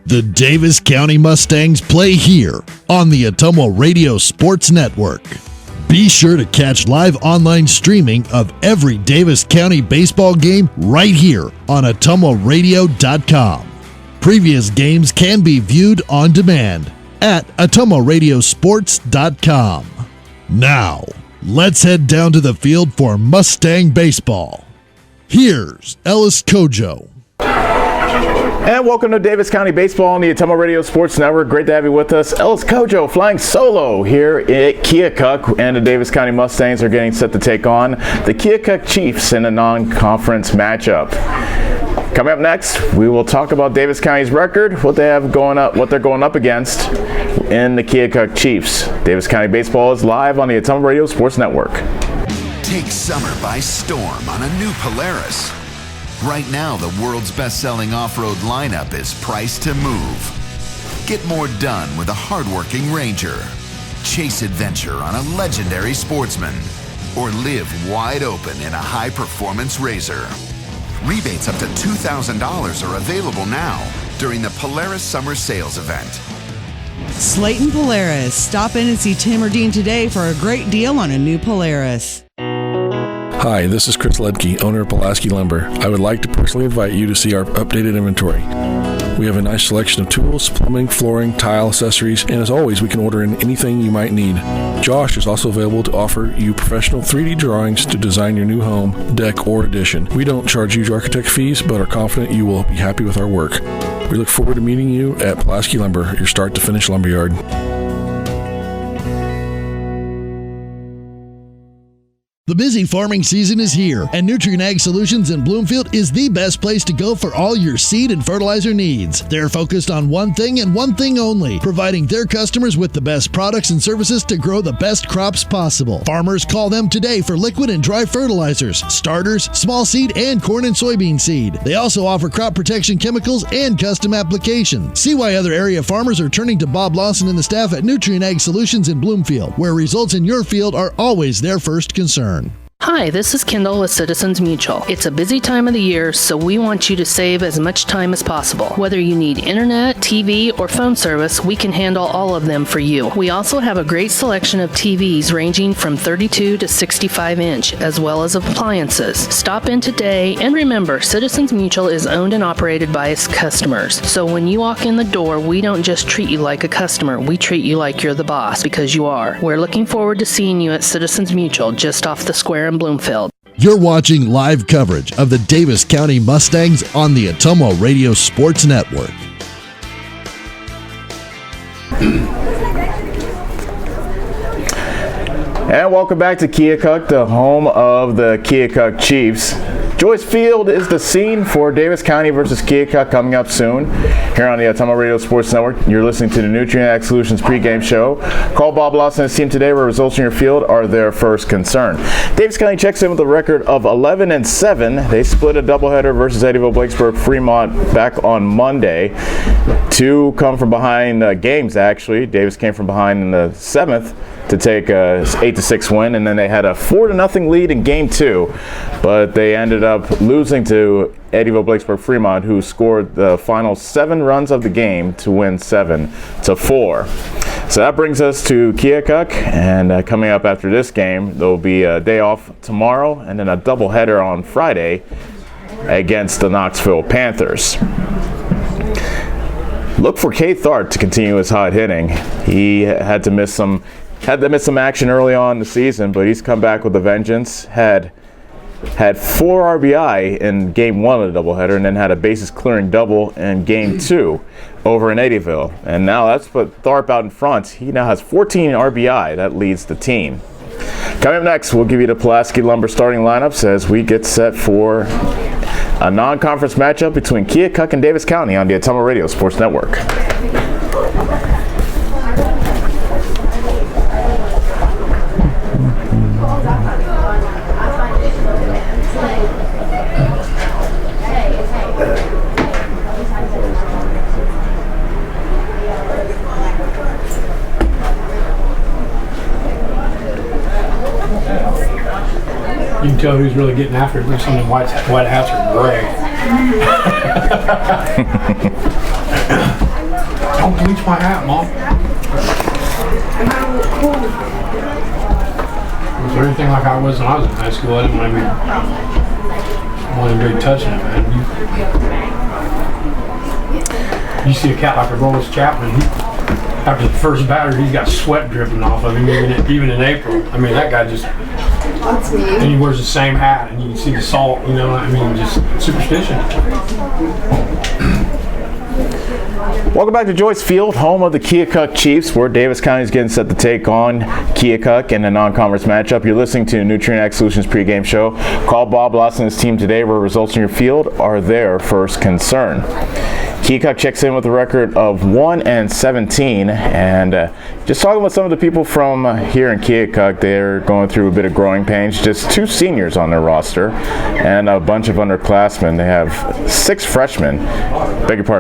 The Davis County Mustangs play here on the Atomo Radio Sports Network. Be sure to catch live online streaming of every Davis County baseball game right here on atomoradio.com. Previous games can be viewed on demand at atomoradiosports.com. Now, let's head down to the field for Mustang baseball. Here's Ellis Kojo. And welcome to Davis County Baseball on the Atomo Radio Sports Network. Great to have you with us. Ellis Kojo flying solo here at Keokuk, and the Davis County Mustangs are getting set to take on the Keokuk Chiefs in a non-conference matchup. Coming up next, we will talk about Davis County's record, what they're going up against in the Keokuk Chiefs. Davis County Baseball is live on the Atomo Radio Sports Network. Take summer by storm on a new Polaris. Right now, the world's best-selling off-road lineup is priced to move. Get more done with a hard-working Ranger. Chase adventure on a legendary Sportsman. Or live wide open in a high-performance RZR. Rebates up to $2,000 are available now during the Polaris Summer Sales event. Slayton Polaris. Stop in and see Tim or Dean today for a great deal on a new Polaris. Hi, this is Chris Ledke, owner of Pulaski Lumber. I would like to personally invite you to see our updated inventory. We have a nice selection of tools, plumbing, flooring, tile, accessories, and as always, we can order in anything you might need. Josh is also available to offer you professional 3D drawings to design your new home, deck, or addition. We don't charge huge architect fees, but are confident you will be happy with our work. We look forward to meeting you at Pulaski Lumber, your start-to-finish lumberyard. The busy farming season is here, and Nutrient Ag Solutions in Bloomfield is the best place to go for all your seed and fertilizer needs. They're focused on one thing and one thing only, providing their customers with the best products and services to grow the best crops possible. Farmers call them today for liquid and dry fertilizers, starters, small seed, and corn and soybean seed. They also offer crop protection chemicals and custom application. See why other area farmers are turning to Bob Lawson and the staff at Nutrient Ag Solutions in Bloomfield, where results in your field are always their first concern. Hi, this is Kendall with Citizens Mutual. It's a busy time of the year, so we want you to save as much time as possible. Whether you need internet, TV, or phone service, we can handle all of them for you. We also have a great selection of TVs ranging from 32 to 65 inch, as well as appliances. Stop in today, and remember, Citizens Mutual is owned and operated by its customers. So when you walk in the door, we don't just treat you like a customer, we treat you like you're the boss, because you are. We're looking forward to seeing you at Citizens Mutual, just off the square in Bloomfield. You're watching live coverage of the Davis County Mustangs on the Atomo Radio Sports Network. And welcome back to Keokuk, the home of the Keokuk Chiefs. Joyce Field is the scene for Davis County versus Keokuk coming up soon. Here on the Atomo Radio Sports Network, you're listening to the Nutrient Ag Solutions pregame show. Call Bob Lawson and his team today where results in your field are their first concern. Davis County checks in with a record of 11-7. They split a doubleheader versus Eddyville Blacksburg Fremont back on Monday. Two come from behind games, actually. Davis came from behind in the 7th to take a 8-6 win, and then they had a 4-0 lead in game 2, but they ended up losing to Eddyville Blacksburg Fremont, who scored the final 7 runs of the game to win 7-4. So that brings us to Keokuk, and coming up after this game, there'll be a day off tomorrow and then a doubleheader on Friday against the Knoxville Panthers. Look for Kate Thart to continue his hot hitting. He had to miss some action early on in the season, but he's come back with a vengeance. Had 4 RBI in game 1 of the doubleheader, and then had a bases clearing double in game 2 over in Eddyville. And now that's put Tharp out in front. He now has 14 RBI. That leads the team. Coming up next, we'll give you the Pulaski Lumber starting lineups as we get set for a non-conference matchup between Keokuk and Davis County on the Atomo Radio Sports Network. You can tell who's really getting after it. There's some of the white hats are gray. Don't bleach my hat, Mom. Was there anything like I was when I was in high school? I didn't want to be touching it, man. You see a cat like a Rollins Chapman, after the first batter, he's got sweat dripping off of him, even in April. I mean, that guy just... That's me. And he wears the same hat, and you can see the salt, you know, I mean, just superstition. Welcome back to Joyce Field, home of the Keokuk Chiefs, where Davis County is getting set to take on Keokuk in a non-conference matchup. You're listening to Nutrient Ag Solutions pregame show. Call Bob Lawson and his team today, where results in your field are their first concern. Keokuk checks in with a record of 1-17, and just talking with some of the people from here in Keokuk, they're going through a bit of growing pains. Just 2 seniors on their roster and a bunch of underclassmen. They have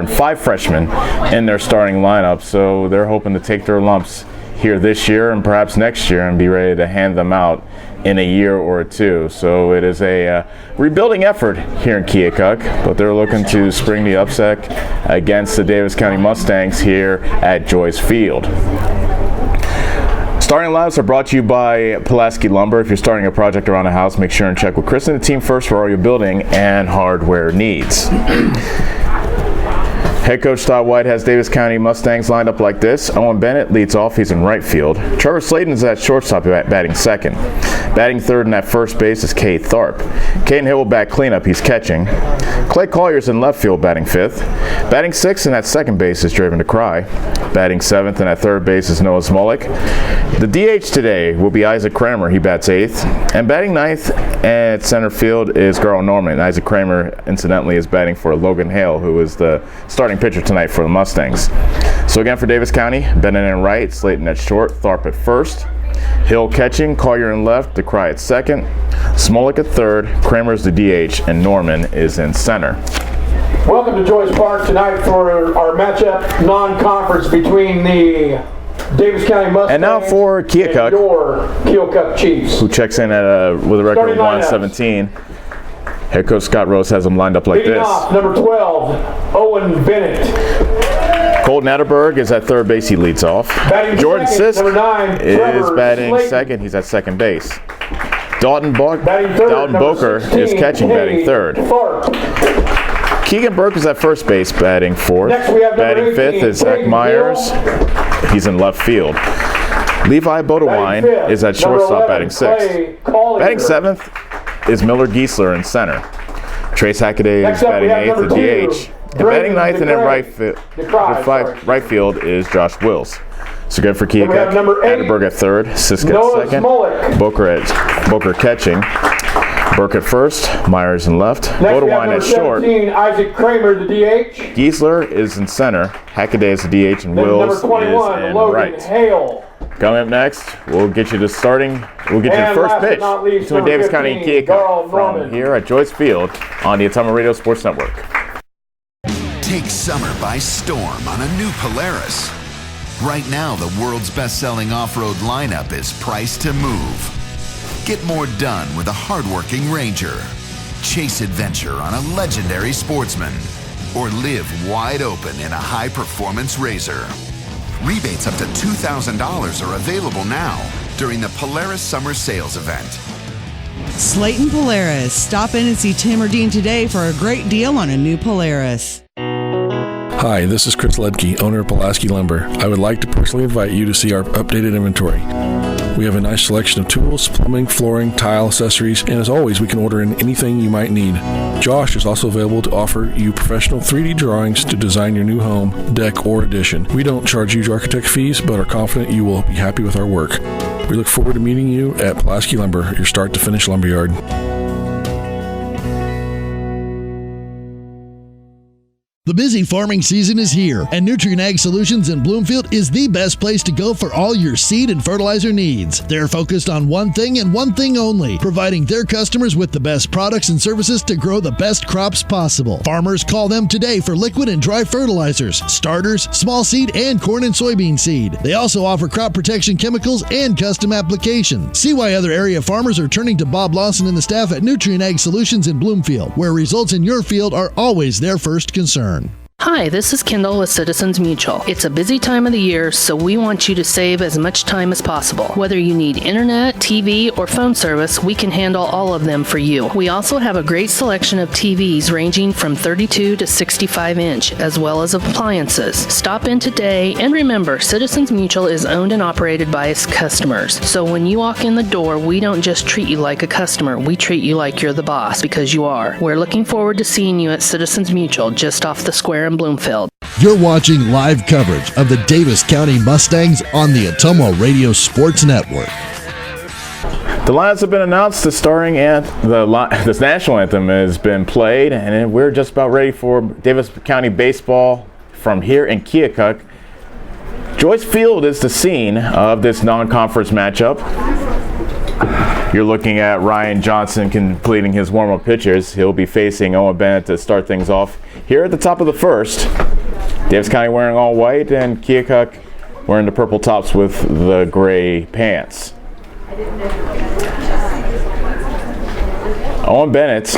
5 freshmen in their starting lineup, so they're hoping to take their lumps here this year and perhaps next year and be ready to hand them out in a year or 2. So it is a rebuilding effort here in Keokuk, but they're looking to spring the upset against the Davis County Mustangs here at Joyce Field. Starting lineups are brought to you by Pulaski Lumber. If you're starting a project around the house, make sure and check with Chris and the team first for all your building and hardware needs. Head coach Todd White has Davis County Mustangs lined up like this. Owen Bennett leads off. He's in right field. Trevor Slayton is at shortstop, batting second. Batting third and at first base is Cade Tharp. Caden Hill will bat cleanup. He's catching. Clay Collier's in left field, batting fifth. Batting sixth and at second base is Draven DeCry. Batting seventh and at third base is Noah Smolik. The DH today will be Isaac Kramer. He bats eighth. And batting ninth at center field is Garl Norman. Isaac Kramer, incidentally, is batting for Logan Hale, who is the starting pitcher tonight for the Mustangs. So again for Davis County, Bennett in right, Slayton at short, Tharp at first, Hill catching, Collier in left, DeCry at second, Smolik at third, Kramer's the DH, and Norman is in center. Welcome to Joyce Park tonight for our matchup non-conference between the Davis County Mustangs and now for Keokuk, and your Keokuk Chiefs, who checks in at with a record of 1-17. Head coach Scott Rose has them lined up like Leading this. off, number 12, Owen Bennett. Colton Atterberg is at third base. He leads off. Batting Jordan second, Sisk number 9, is Trevor batting Slayton. second. He's at second base. Dalton Batting third, number Boker 16, is catching, batting Cade third. Tharp. Keegan Burke is at first base, batting fourth. Next we have Batting 18, fifth is Zach Clayton Myers. He's in left field. Levi Bodewine Batting is at fifth, number shortstop, 11, batting sixth. Clay Collier. Batting seventh is Miller Giesler in center. Trace Hackaday Next is up, batting we have eighth, the number 2, DH. And batting ninth and in right field is Josh Wills. So good for Keokuk. we have number 8, Atterberg at third, Sisk Noah at second, Smolik. Boker catching, Burke at first, Myers in left, Next we have Bodewine number at short. 17, Isaac Kramer, the DH. Giesler is in center, Hackaday is the DH, and Then Wills number 21, is in Logan right. Hale. Coming up next, we'll get you to starting. We'll get you And the first last but pitch not least, between number Davis County and 15, Keokuk Garl from Norman. here at Joyce Field on the Ottumwa Radio Sports Network. Take summer by storm on a new Polaris. Right now, the world's best-selling off-road lineup is priced to move. Get more done with a hardworking Ranger. Chase adventure on a legendary Sportsman. Or live wide open in a high-performance RZR. Rebates up to $2,000 are available now during the Polaris Summer Sales Event. Slayton Polaris. Stop in and see Tim or Dean today for a great deal on a new Polaris. Hi, this is Chris Ledke, owner of Pulaski Lumber. I would like to personally invite you to see our updated inventory. We have a nice selection of tools, plumbing, flooring, tile, accessories, and as always, we can order in anything you might need. Josh is also available to offer you professional 3D drawings to design your new home, deck, or addition. We don't charge huge architect fees, but are confident you will be happy with our work. We look forward to meeting you at Pulaski Lumber, your start-to-finish lumberyard. The busy farming season is here, and Nutrient Ag Solutions in Bloomfield is the best place to go for all your seed and fertilizer needs. They're focused on one thing and one thing only, providing their customers with the best products and services to grow the best crops possible. Farmers call them today for liquid and dry fertilizers, starters, small seed, and corn and soybean seed. They also offer crop protection chemicals and custom applications. See why other area farmers are turning to Bob Lawson and the staff at Nutrient Ag Solutions in Bloomfield, where results in your field are always their first concern. Hi, this is Kendall with Citizens Mutual. It's a busy time of the year, so we want you to save as much time as possible. Whether you need internet, TV, or phone service, we can handle all of them for you. We also have a great selection of TVs ranging from 32 to 65 inch, as well as appliances. Stop in today, and remember, Citizens Mutual is owned and operated by its customers. So when you walk in the door, we don't just treat you like a customer, we treat you like you're the boss, because you are. We're looking forward to seeing you at Citizens Mutual, just off the square in Bloomfield. You're watching live coverage of the Davis County Mustangs on the Atomo Radio Sports Network. The lines have been announced. The the national anthem has been played, and we're just about ready for Davis County baseball from here in Keokuk. Joyce Field is the scene of this non-conference matchup. You're looking at Ryan Johnson completing his warm-up pitches. He'll be facing Owen Bennett to start things off here at the top of the first. Davis County wearing all white, and Keokuk wearing the purple tops with the gray pants. Owen Bennett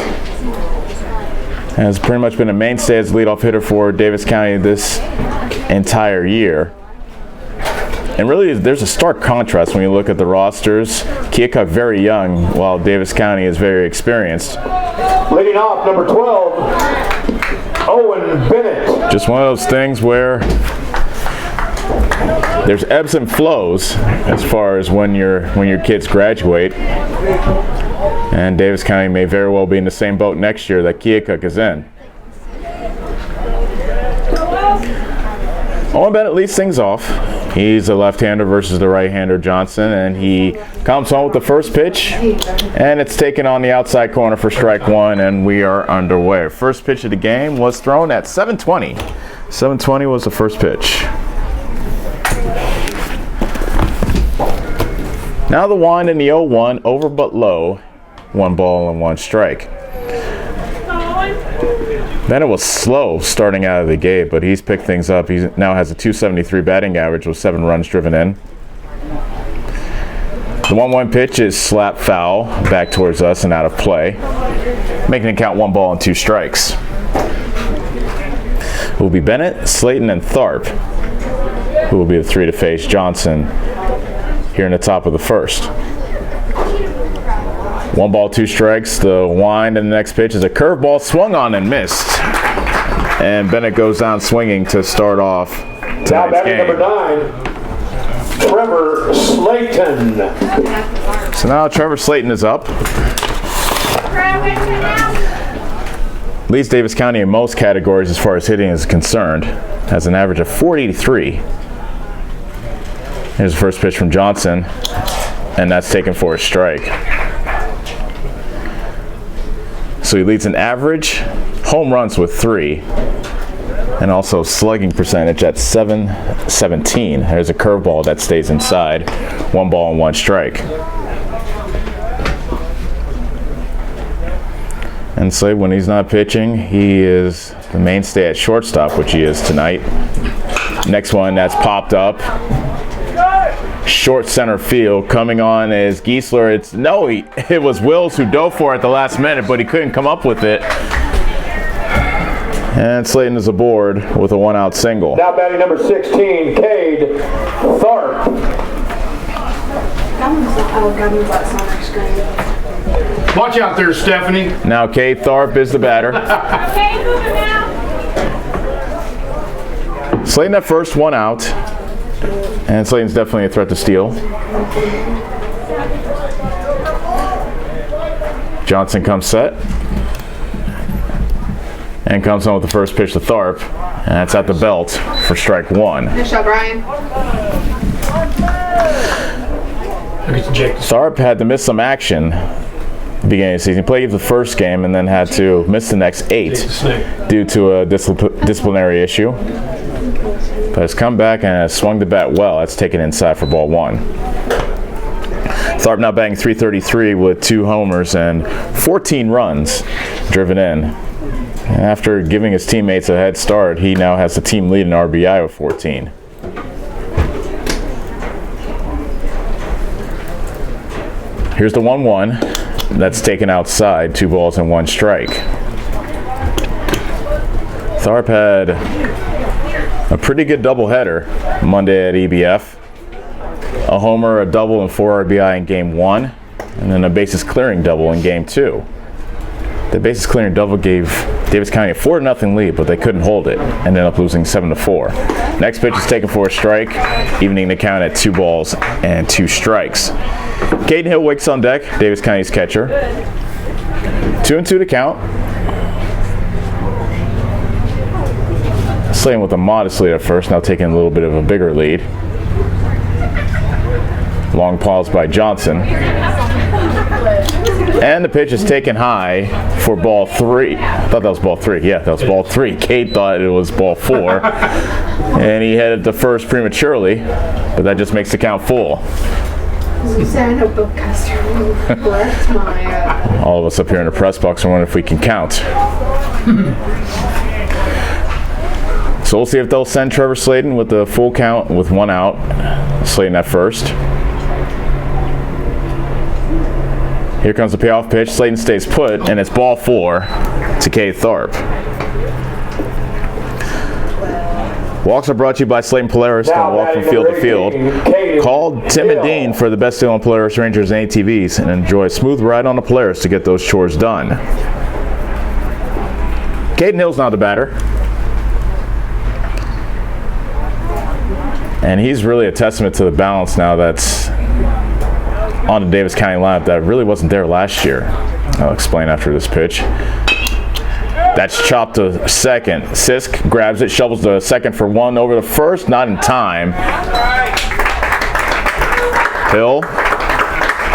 has pretty much been a mainstay as leadoff hitter for Davis County this entire year. And really, there's a stark contrast when you look at the rosters. Keokuk very young, while Davis County is very experienced. Leading off, number 12, Owen Bennett. Just one of those things where there's ebbs and flows as far as when your kids graduate. And Davis County may very well be in the same boat next year that Keokuk is in. Owen Bennett leads things off. He's a left-hander versus the right-hander Johnson, and he comes home with the first pitch, and it's taken on the outside corner for strike one, and we are underway. First pitch of the game was thrown at 7:20. 7:20 was the first pitch. Now the wind in the 0-1, over but low, 1 ball and 1 strike. Bennett was slow starting out of the gate, but he's picked things up. He now has a .273 batting average with 7 runs driven in. The 1-1 pitch is slap foul back towards us and out of play, making it count 1 ball and 2 strikes. It will be Bennett, Slayton, and Tharp who will be the 3 to face Johnson here in the top of the first. 1 ball, 2 strikes. The wind and the next pitch is a curveball swung on and missed. And Bennett goes down swinging to start off tonight's now batting game. number 9, Trevor Slayton. So now Trevor Slayton is up. Leads Davis County in most categories as far as hitting is concerned. Has an average of .483. Here's the first pitch from Johnson, and that's taken for a strike. So he leads in average, home runs with 3, and also slugging percentage at .717. There's a curveball that stays inside, 1 ball and 1 strike. And so when he's not pitching, he is the mainstay at shortstop, which he is tonight. Next one that's popped up. Short center field. Coming on is Giesler. It was Wills who dove for it at the last minute, but he couldn't come up with it. And Slayton is aboard with a 1-out single. Now batting number 16, Cade Tharp. Watch out there, Stephanie. Now Cade Tharp is the batter. Okay, moving now. Slayton at first, 1 out. And Slayton's definitely a threat to steal. Johnson comes set. And comes on with the first pitch to Tharp. And that's at the belt for strike 1. Good shot, Brian. Tharp had to miss some action at the beginning of the season. He played the first game and then had to miss the next 8 due to a disciplinary issue. But has come back and has swung the bat well. That's taken inside for ball 1. Tharp now batting .333 with 2 homers and 14 runs driven in. And after giving his teammates a head start, he now has the team lead in RBI with 14. Here's the 1-1. That's taken outside, 2 balls and 1 strike. Tharp had a pretty good doubleheader Monday at EBF. A homer, a double, and 4 RBI in Game 1, and then a bases clearing double in Game 2. The bases clearing double gave Davis County a 4-0 lead, but they couldn't hold it, and ended up losing 7-4. Next pitch is taken for a strike, evening the count at 2 balls and 2 strikes. Caden Hill wakes on deck, Davis County's catcher. 2-2 to count. Slayton with a modest lead at first, now taking a little bit of a bigger lead. Long pause by Johnson. And the pitch is taken high for ball 3. I thought that was ball 3. Yeah, that was ball 3. Kate thought it was ball 4. And he headed to first prematurely, but that just makes the count full. Susanna Bookcaster left my... All of us up here in the press box are wondering if we can count. So we'll see if they'll send Trevor Slayton with the full count with 1 out. Slayton at first. Here comes the payoff pitch. Slayton stays put, and it's ball 4 to Kate Tharp. Walks are brought to you by Slayton Polaris. Don't walk from field to field. Call Tim and Dean for the best deal on Polaris Rangers and ATVs, and enjoy a smooth ride on the Polaris to get those chores done. Caden Hill's now the batter. And he's really a testament to the balance now that's on the Davis County lineup that really wasn't there last year. I'll explain after this pitch. That's chopped to second. Sisk grabs it, shovels to second for 1 over the first, not in time. Hill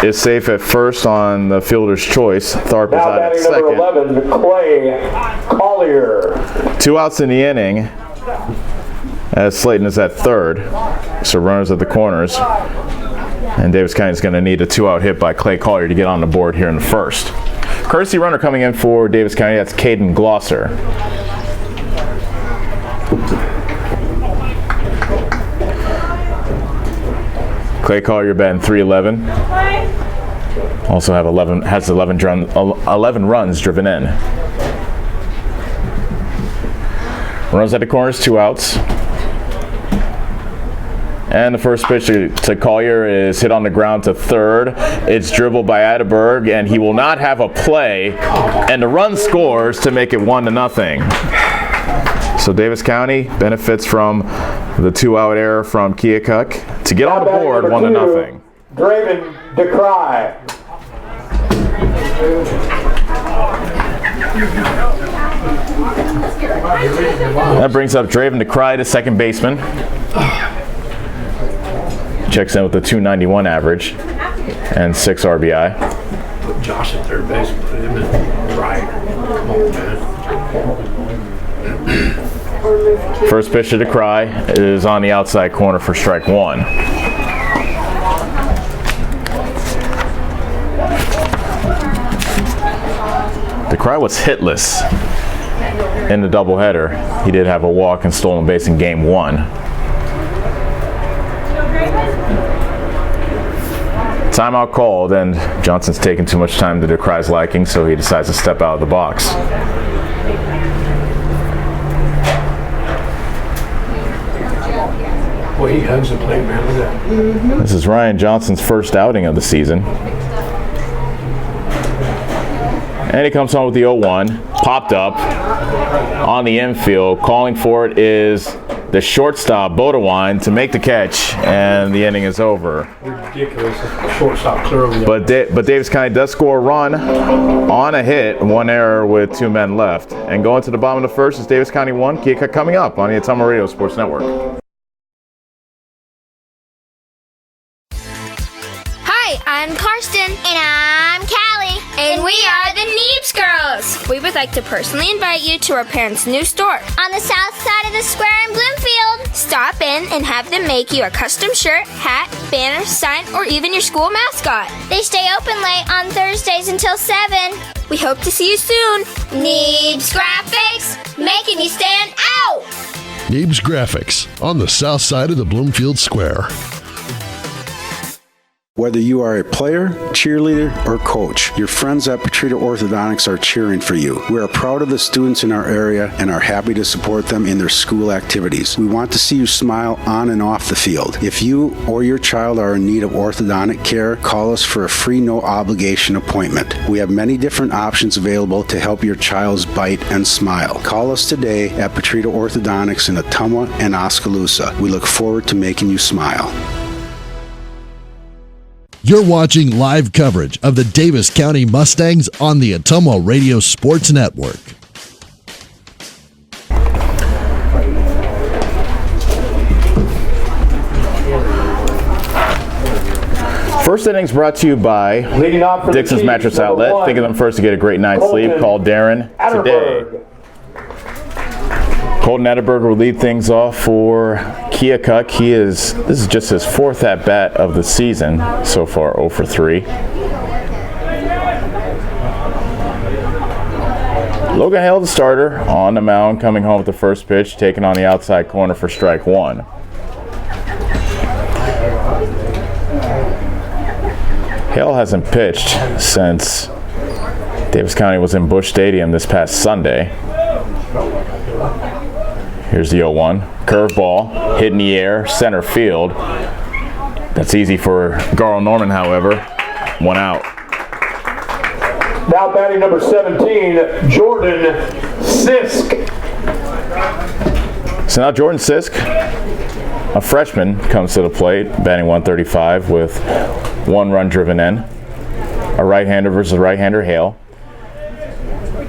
is safe at first on the fielder's choice. Tharp is out at second. Number 11, Clay Collier. 2 outs in the inning as Slayton is at third. So runners at the corners. And Davis County is going to need a 2-out hit by Clay Collier to get on the board here in the first. Courtesy runner coming in for Davis County, that's Caden Glosser. Clay Collier batting .311. Also has 11 runs driven in. Runners at the corners, 2 outs. And the first pitch to Collier is hit on the ground to third. It's dribbled by Atterberg, and he will not have a play. And the run scores to make it 1-0. So Davis County benefits from the 2-out error from Keokuk to get on the board 1-0. Draven DeCry. That brings up Draven DeCry to second baseman. Checks in with a .291 average and 6 RBI. Put Josh at third base, put him in right. Come on, man. First pitch to DeCry is on the outside corner for strike 1. DeCry was hitless in the doubleheader. He did have a walk and stolen base in Game 1. Timeout called, and Johnson's taking too much time to DeCry's liking, so he decides to step out of the box. Boy, he hugs the plate, man. Look at that. This is Ryan Johnson's first outing of the season. And he comes home with the 0-1, popped up on the infield. Calling for it is the shortstop, Bodewine, to make the catch, and the inning is over. Ridiculous. Shortstop clear over But Davis County does score a run on a hit, 1 error with 2 men left. And going to the bottom of the first is Davis County 1, Keokuk coming up on the Ottumwa Radio Sports Network. Hi, I'm Karsten. And I'm Callie. And we are the Neebs Girls. We would like to personally invite you to our parents' new store on the south side of the square in Bloomfield. Stop in and have them make you a custom shirt, hat, banner, sign, or even your school mascot. They stay open late on Thursdays until 7. We hope to see you soon. Neebs Graphics, making you stand out. Neebs Graphics on the south side of the Bloomfield Square. Whether you are a player, cheerleader, or coach, your friends at Petrita Orthodontics are cheering for you. We are proud of the students in our area and are happy to support them in their school activities. We want to see you smile on and off the field. If you or your child are in need of orthodontic care, call us for a free no-obligation appointment. We have many different options available to help your child's bite and smile. Call us today at Petrita Orthodontics in Ottumwa and Oskaloosa. We look forward to making you smile. You're watching live coverage of the Davis County Mustangs on the Ottumwa Radio Sports Network. First innings brought to you by Dixon's Mattress Outlet. Think of them first to get a great night's sleep. Call Darren today. Colton Atterberg will lead things off for Keokuk. This is just his fourth at-bat of the season so far, 0 for 3. Logan Hale, the starter, on the mound, coming home with the first pitch, taking on the outside corner for strike one. Hale hasn't pitched since Davis County was in Busch Stadium this past Sunday. Here's the 0-1. Curveball, hit in the air, center field. That's easy for Garl Norman, however. 1 out. Now batting number 17, Jordan Sisk. So now Jordan Sisk, a freshman, comes to the plate, batting 135 with 1 run driven in. A right-hander versus right-hander, Hale.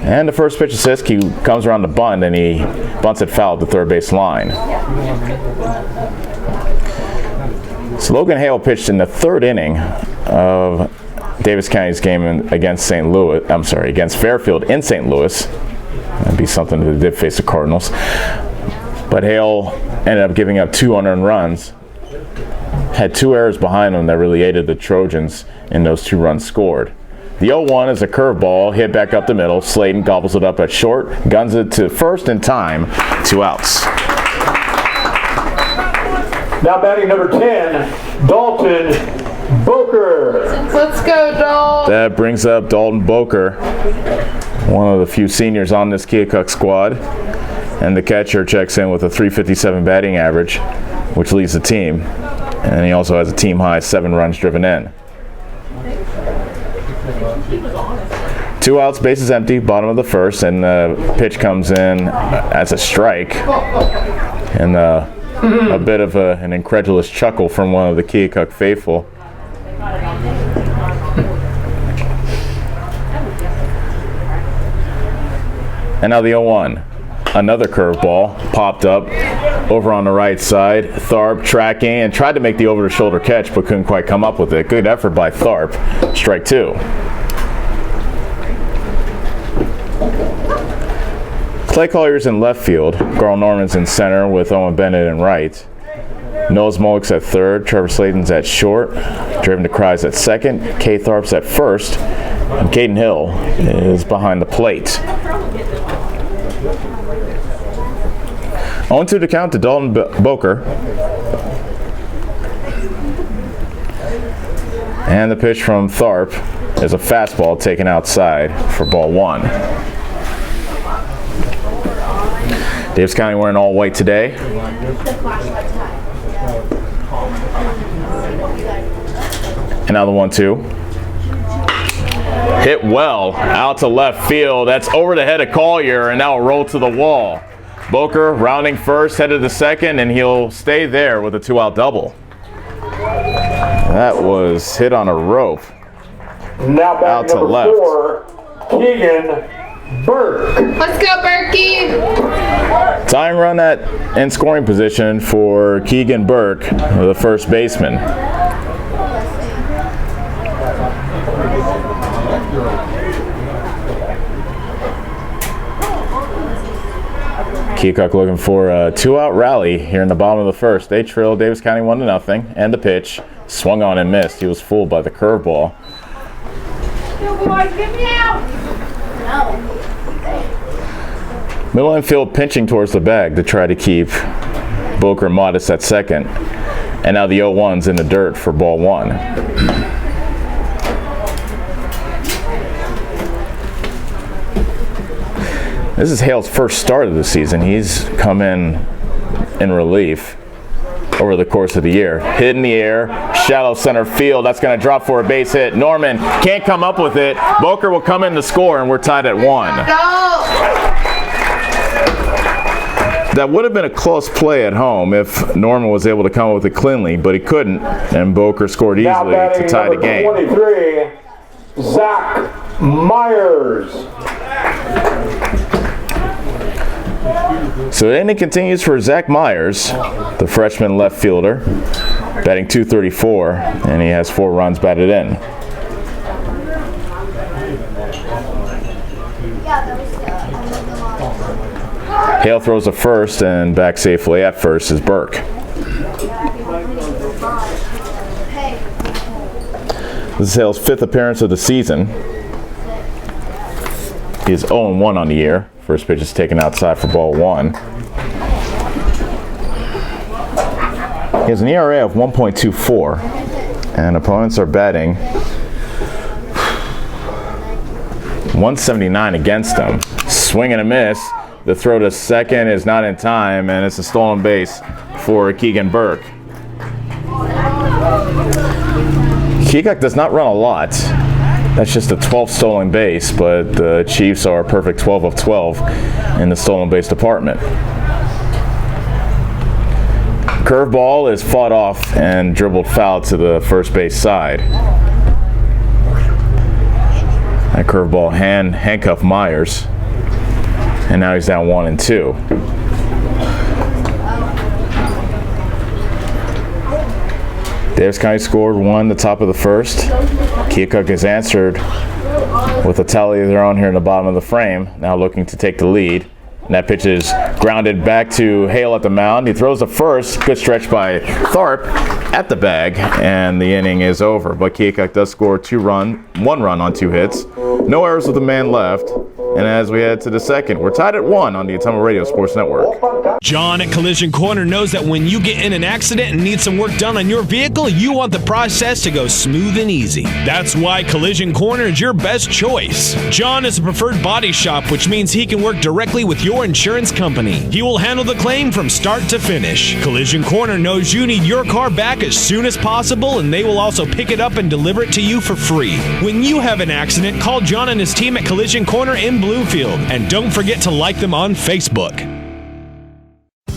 And the first pitch of Sisk, he comes around the bunt and he bunts it foul at the third base line. So Logan Hale pitched in the third inning of Davis County's game against Fairfield in St. Louis. That'd be something that they did face the Cardinals. But Hale ended up giving up 2 unearned runs. Had 2 errors behind him that really aided the Trojans in those 2 runs scored. The 0-1 is a curveball, hit back up the middle. Slayton gobbles it up at short, guns it to first in time, 2 outs. Now batting number 10, Dalton Boker. Let's go, Dalton. That brings up Dalton Boker, one of the few seniors on this Keokuk squad. And the catcher checks in with a .357 batting average, which leads the team. And he also has a team-high 7 runs driven in. 2 outs, bases empty, bottom of the first, and the pitch comes in as a strike. And a bit of an incredulous chuckle from one of the Keokuk faithful. And now the 0-1. Another curveball popped up over on the right side. Tharp tracking and tried to make the over-the-shoulder catch, but couldn't quite come up with it. Good effort by Tharp. Strike 2. Clay Collier's in left field. Garl Norman's in center with Owen Bennett in right. Noah Smolik's at third. Trevor Slayton's at short. Driven to Cries at second. Kay Tharp's at first. And Caden Hill is behind the plate. 0-2 to count to Dalton Boker. And the pitch from Tharp is a fastball taken outside for ball 1. Davis County wearing all white today. And now the 1-2. Hit well out to left field. That's over the head of Collier, and now a roll to the wall. Boker rounding first, headed to second, and he'll stay there with a 2-out double. That was hit on a rope. Now back out to number left. 4, Keegan Burke. Let's go, Berkey. Tying run in scoring position for Keegan Burke, the first baseman. Keokuk looking for a 2-out rally here in the bottom of the first. They trailed Davis County 1-0, and the pitch swung on and missed. He was fooled by the curveball. Middle infield pinching towards the bag to try to keep Boker modest at second. And now the 0-1's in the dirt for ball 1. This is Hale's first start of the season. He's come in relief over the course of the year. Hit in the air, shallow center field. That's going to drop for a base hit. Norman can't come up with it. Boker will come in to score, and we're tied at 1. That would have been a close play at home if Norman was able to come up with it cleanly, but he couldn't, and Boker scored easily to tie the game. 23, Zach Myers. So the inning continues for Zach Myers, the freshman left fielder, batting .234, and he has 4 runs batted in. Hale throws a first, and back safely at first is Burke. This is Hale's 5th appearance of the season. He is 0-1 on the year. First pitch is taken outside for ball 1. He has an ERA of 1.24, and opponents are batting .179 against him. Swing and a miss. The throw to second is not in time, and it's a stolen base for Keegan Burke. Keokuk does not run a lot. That's just a 12th stolen base, but the Chiefs are a perfect 12 of 12 in the stolen base department. Curveball is fought off and dribbled foul to the first base side. That curveball handcuffed Myers, and now he's down 1-2. Davis County scored 1 the top of the first. Keokuk has answered with a tally of their own here in the bottom of the frame, now looking to take the lead. And that pitch is grounded back to Hale at the mound. He throws a first. Good stretch by Tharp at the bag, and the inning is over. But Keokuk does score 1 run on 2 hits. No errors with a man left. And as we head to the second, we're tied at 1 on the Ottumwa Radio Sports Network. John at Collision Corner knows that when you get in an accident and need some work done on your vehicle, you want the process to go smooth and easy. That's why Collision Corner is your best choice. John is a preferred body shop, which means he can work directly with your insurance company. He will handle the claim from start to finish. Collision Corner knows you need your car back as soon as possible, and they will also pick it up and deliver it to you for free. When you have an accident, call John and his team at Collision Corner in Bloomfield, and don't forget to like them on Facebook.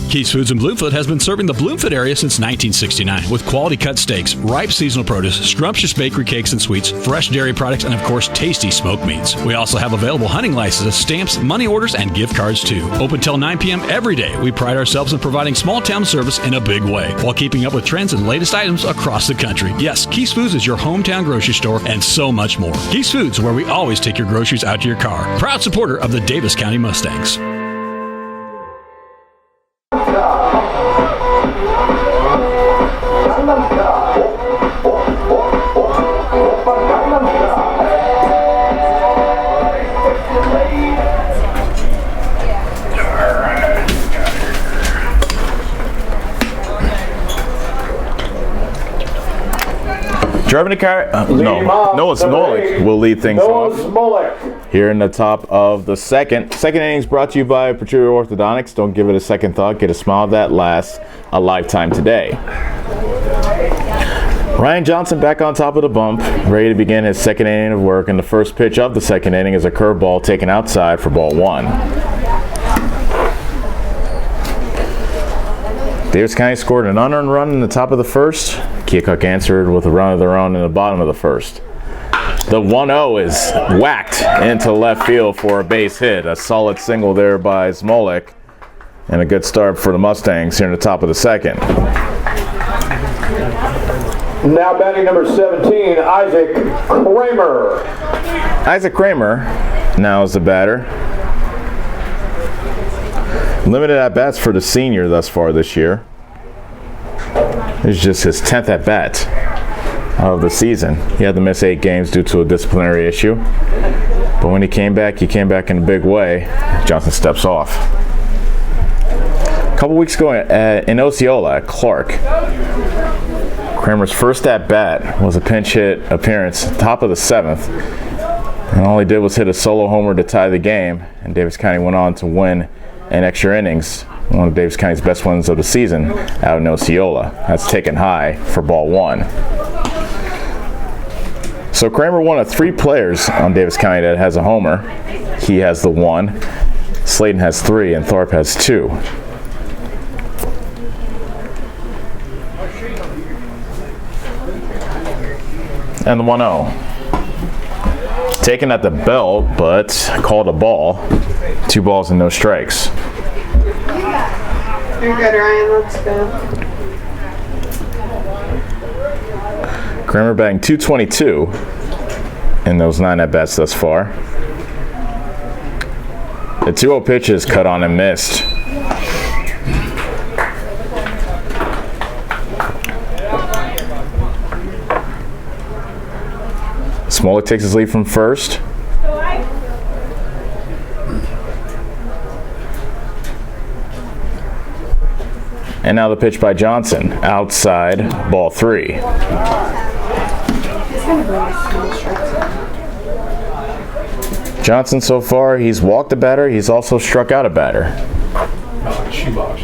Keith's Foods in Bloomfield has been serving the Bloomfield area since 1969 with quality cut steaks, ripe seasonal produce, scrumptious bakery cakes and sweets, fresh dairy products, and of course tasty smoked meats. We also have available hunting licenses, stamps, money orders, and gift cards too. Open till 9 p.m. every day. We pride ourselves in providing small town service in a big way while keeping up with trends and latest items across the country. Yes, Keith's Foods is your hometown grocery store and so much more. Keith's Foods, where we always take your groceries out to your car. Proud supporter of the Davis County Mustangs. Noah Smolik will lead things off here in the top of the second. Second innings brought to you by Protruded Orthodontics. Don't give it a second thought. Get a smile that lasts a lifetime today. Ryan Johnson back on top of the bump, ready to begin his second inning of work, and the first pitch of the second inning is a curveball taken outside for ball 1. Davis County scored an unearned run in the top of the first. Keokuk answered with a run of their own in the bottom of the first. The 1-0 is whacked into left field for a base hit. A solid single there by Smolik, and a good start for the Mustangs here in the top of the second. Now batting number 17, Isaac Kramer. Isaac Kramer now is the batter. Limited at-bats for the senior thus far this year. This is just his 10th at-bat of the season. He had to miss 8 games due to a disciplinary issue. But when he came back in a big way. Johnson steps off. A couple weeks ago in Osceola at Clark, Kramer's first at-bat was a pinch hit appearance, top of the 7th. And all he did was hit a solo homer to tie the game, and Davis County went on to win in extra innings, one of Davis County's best wins of the season out in Osceola. That's taken high for ball 1. So Kramer, one of 3 players on Davis County that has a homer. He has the 1, Slayton has 3, and Thorpe has 2. And the 1-0. Taken at the belt, but called a ball. 2 balls and no strikes. You're good, Ryan. Let's go. Kramer batting .222 in those 9 at-bats thus far. The 2-0 pitch is cut on and missed. Smolik takes his lead from first. And now the pitch by Johnson, outside, ball 3. Johnson so far, he's walked a batter, he's also struck out a batter. Shoebox.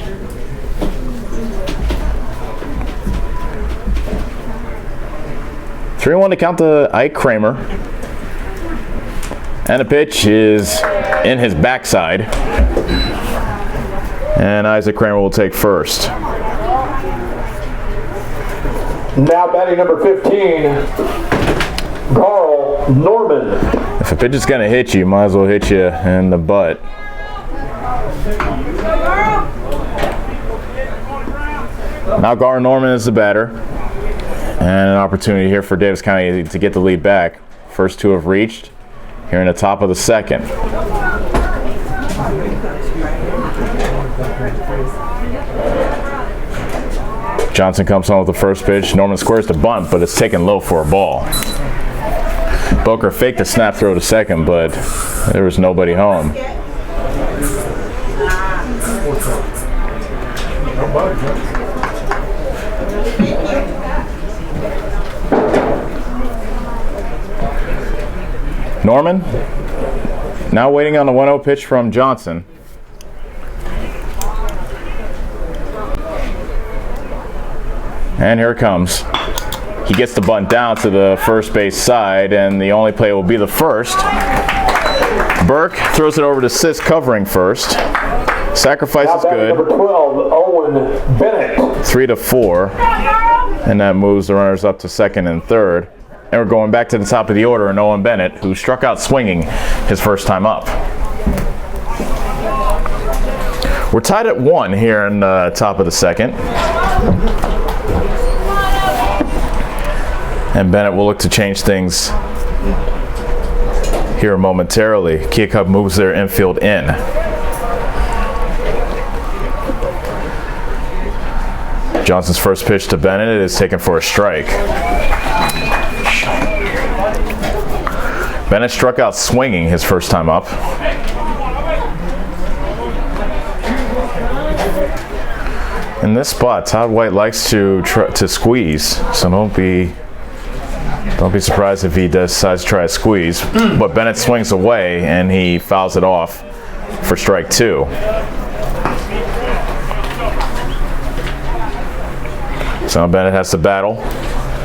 3-1 to count to Ike Kramer. And the pitch is in his backside. And Isaac Kramer will take first. Now batting number 15, Carl Norman. If a pitch is going to hit you, might as well hit you in the butt. Now Gar Norman is the batter. And an opportunity here for Davis County to get the lead back. First 2 have reached here in the top of the second. Johnson comes on with the first pitch. Norman squares the bunt, but it's taken low for a ball. Boker faked a snap throw to second, but there was nobody home. Norman, now waiting on the 1-0 pitch from Johnson. And here it comes. He gets the bunt down to the first base side, and the only play will be the first. Burke throws it over to Sis covering first. Sacrifice is good. Number 12, Owen Bennett. 3-4. And that moves the runners up to second and third. And we're going back to the top of the order, and Owen Bennett, who struck out swinging his first time up. We're tied at 1 here in the top of the second. And Bennett will look to change things here momentarily. Keokuk moves their infield in. Johnson's first pitch to Bennett is taken for a strike. Bennett struck out swinging his first time up. In this spot, Todd White likes to squeeze, so don't be surprised if he decides to try a squeeze. But Bennett swings away and he fouls it off for strike 2. So Bennett has to battle.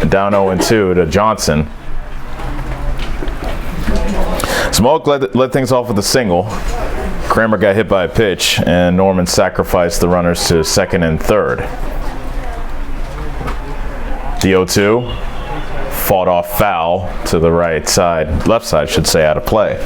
Down 0-2 to Johnson. Smoke led things off with a single. Kramer got hit by a pitch, and Norman sacrificed the runners to second and third. The 0-2 fought off foul to the right side, left side should say, out of play.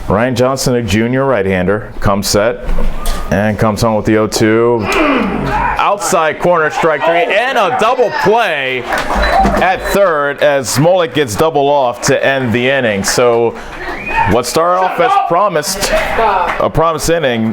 Ryan Johnson, a junior right-hander, comes set and comes home with the 0-2. Outside corner, strike 3, and a double play at third as Smolik gets double off to end the inning. So What started off as a promised inning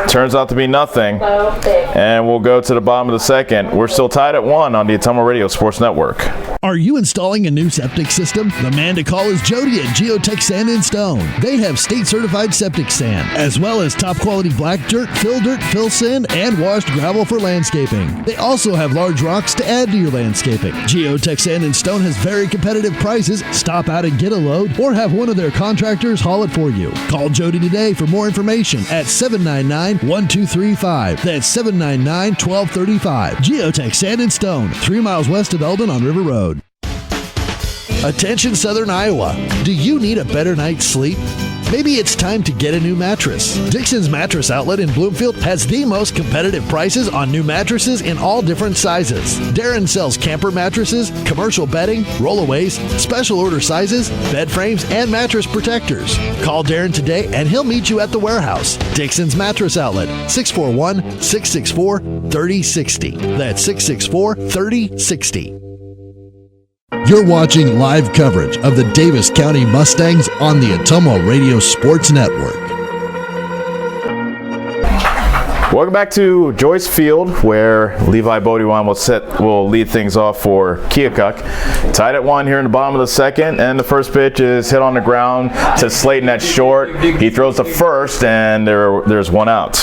turns out to be nothing. And we'll go to the bottom of the second. We're still tied at 1 on the Atomo Radio Sports Network. Are you installing a new septic system? The man to call is Jody at Geotech Sand and Stone. They have state-certified septic sand, as well as top-quality black dirt, fill sand, and washed gravel for landscaping. They also have large rocks to add to your landscaping. Geotech Sand and Stone has very competitive prices. Stop out and get a load, or have one of their contractors haul it for you. Call Jody today for more information at 799-1235. That's 799-1235. Geotech Sand and Stone, 3 miles west of Eldon on River Road. Attention Southern Iowa. Do you need a better night's sleep? Maybe it's time to get a new mattress. Dixon's Mattress Outlet in Bloomfield has the most competitive prices on new mattresses in all different sizes. Darren sells camper mattresses, commercial bedding, rollaways, special order sizes, bed frames, and mattress protectors. Call Darren today and he'll meet you at the warehouse. Dixon's Mattress Outlet, 641-664-3060. That's 664-3060. You're watching live coverage of the Davis County Mustangs on the Atomo Radio Sports Network. Welcome back to Joyce Field, where Levi Bodiwan will lead things off for Keokuk. Tied at 1 here in the bottom of the second, and the first pitch is hit on the ground to Slayton at short. He throws to first, and there's one out.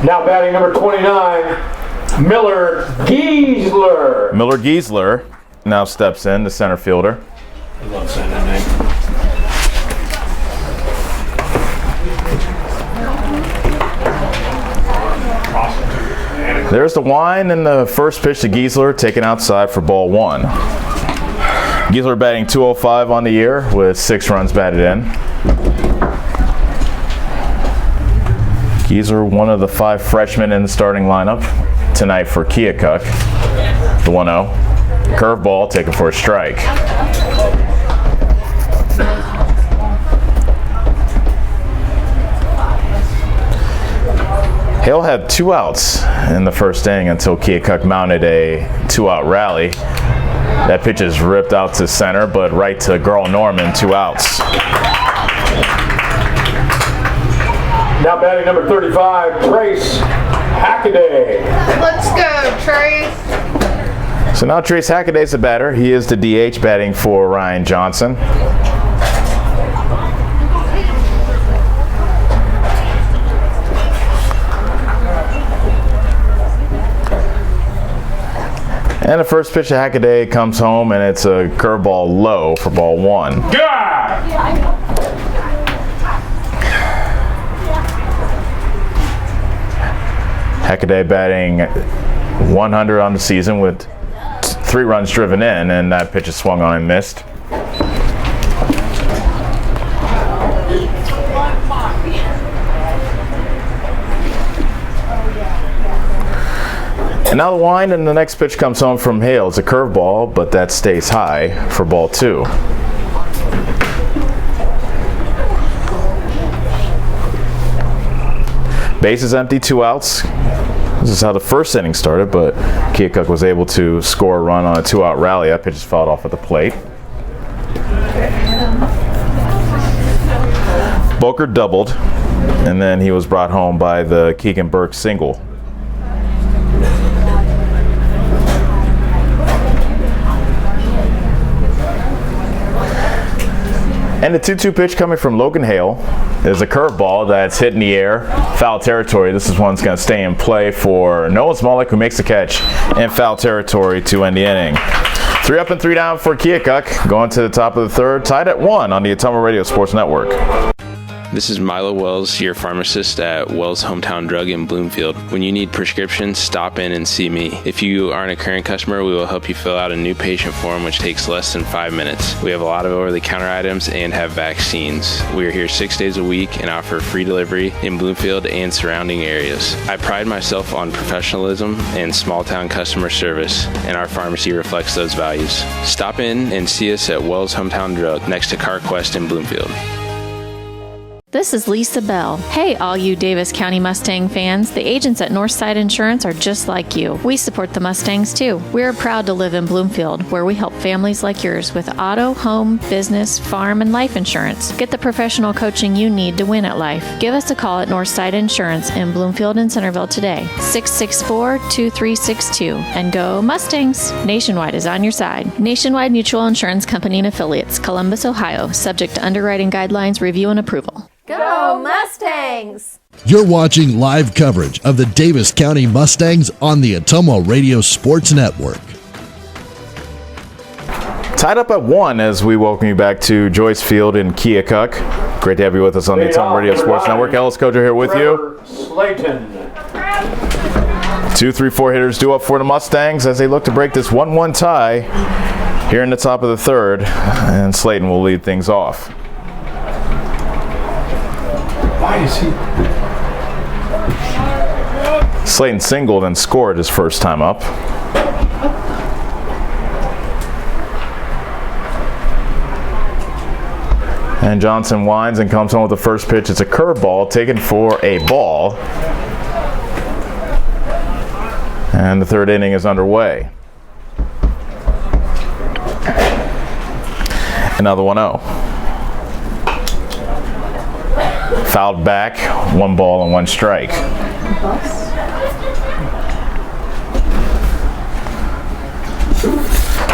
Now batting number 29, Miller Giesler. Miller Giesler now steps in, the center fielder. I love saying that name. There's the wind and the first pitch to Giesler, taken outside for ball 1. Giesler batting .205 on the year with 6 runs batted in. Giesler, one of the 5 freshmen in the starting lineup tonight for Keokuk. The 1-0. Curveball taken for a strike. Hale had 2 outs in the first inning until Keokuk mounted a 2-out rally. That pitch is ripped out to center, but right to Garl Norman, 2 outs. Now batting number 35, Trace Hackaday. Let's go, Trace. So now Trace Hackaday's the batter. He is the DH, batting for Ryan Johnson. And the first pitch to Hackaday comes home, and it's a curveball low for ball 1. God! Hackaday batting 100 on the season with 3 runs driven in, and that pitch is swung on and missed. And now the wind, and the next pitch comes home from Hale. It's a curveball, but that stays high for ball 2. Base is empty, 2 outs. This is how the first inning started, but Keokuk was able to score a run on a 2-out rally. That pitch is fouled off at the plate. Boker doubled, and then he was brought home by the Keegan Burke single. And the 2-2 pitch coming from Logan Hale is a curveball that's hit in the air, foul territory. This is one that's going to stay in play for Noah Smolik, who makes the catch in foul territory to end the inning. 3 up and 3 down for Keokuk, going to the top of the third, tied at 1 on the Atomo Radio Sports Network. This is Milo Wells, your pharmacist at Wells Hometown Drug in Bloomfield. When you need prescriptions, stop in and see me. If you aren't a current customer, we will help you fill out a new patient form, which takes less than 5 minutes. We have a lot of over-the-counter items and have vaccines. We are here 6 days a week and offer free delivery in Bloomfield and surrounding areas. I pride myself on professionalism and small-town customer service, and our pharmacy reflects those values. Stop in and see us at Wells Hometown Drug next to CarQuest in Bloomfield. This is Lisa Bell. Hey, all you Davis County Mustang fans. The agents at Northside Insurance are just like you. We support the Mustangs too. We're proud to live in Bloomfield, where we help families like yours with auto, home, business, farm, and life insurance. Get the professional coaching you need to win at life. Give us a call at Northside Insurance in Bloomfield and Centerville today, 664-2362. And go Mustangs! Nationwide is on your side. Nationwide Mutual Insurance Company and Affiliates, Columbus, Ohio, subject to underwriting guidelines, review, and approval. Go Mustangs! You're watching live coverage of the Davis County Mustangs on the Atomo Radio Sports Network. Tied up at 1 as we welcome you back to Joyce Field in Keokuk. Great to have you with us on the Atomo Radio Sports Network. Ellis Kojo here with you. Slayton. 2-3-4 hitters due up for the Mustangs as they look to break this 1-1 tie here in the top of the third. And Slayton will lead things off. Why is he? Slayton singled and scored his first time up. And Johnson winds and comes home with the first pitch. It's a curveball taken for a ball. And the third inning is underway. Another 1-0. Fouled back, 1 ball and 1 strike.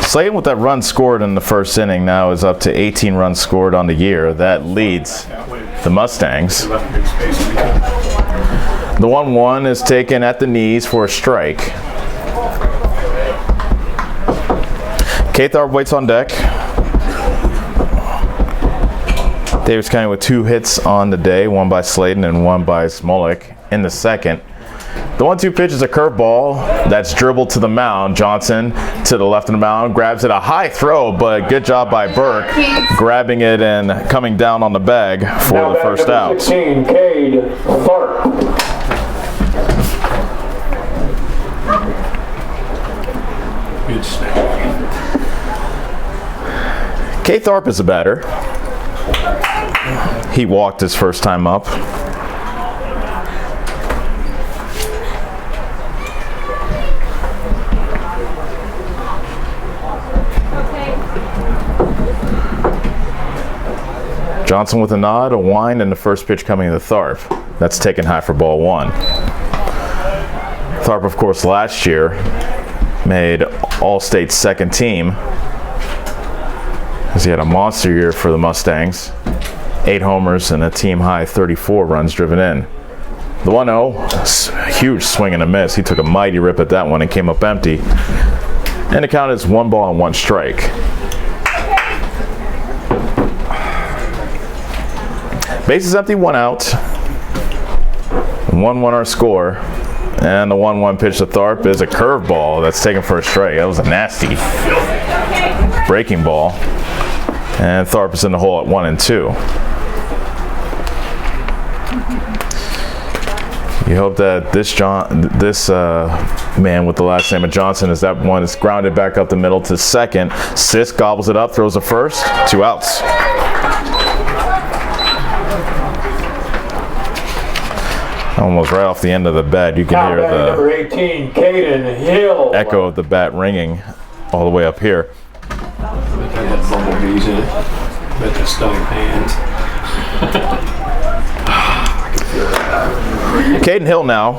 Slayton with that run scored in the first inning now is up to 18 runs scored on the year. That leads the Mustangs. The 1-1 is taken at the knees for a strike. Keokuk waits on deck. Davis County with 2 hits on the day, 1 by Slayton and 1 by Smolik in the second. The 1-2 pitch is a curveball that's dribbled to the mound. Johnson to the left of the mound, grabs it, a high throw, but good job by Burke, grabbing it and coming down on the bag for now the first out. 16, Cade Tharp. Good snap. Cade Tharp is a batter. He walked his first time up. Johnson with a nod, a wind, and the first pitch coming to Tharp. That's taken high for ball 1. Tharp, of course, last year made All-State second team as he had a monster year for the Mustangs. 8 homers and a team-high 34 runs driven in. The 1-0, huge swing and a miss. He took a mighty rip at that one and came up empty. And the count is 1 ball and 1 strike. Bases empty, 1 out. 1-1 our score. And the 1-1 pitch to Tharp is a curveball that's taken for a strike. That was a nasty breaking ball. And Tharp is in the hole at 1-2. You hope that this man with the last name of Johnson is that one is grounded back up the middle to second. Sisk gobbles it up, throws a first, 2 outs. Almost right off the end of the bat, you can hear the number 18, Caden Hill. echo of the bat ringing all the way up here. But they had bumblebees in it. Bet they're stunning hands. Caden Hill now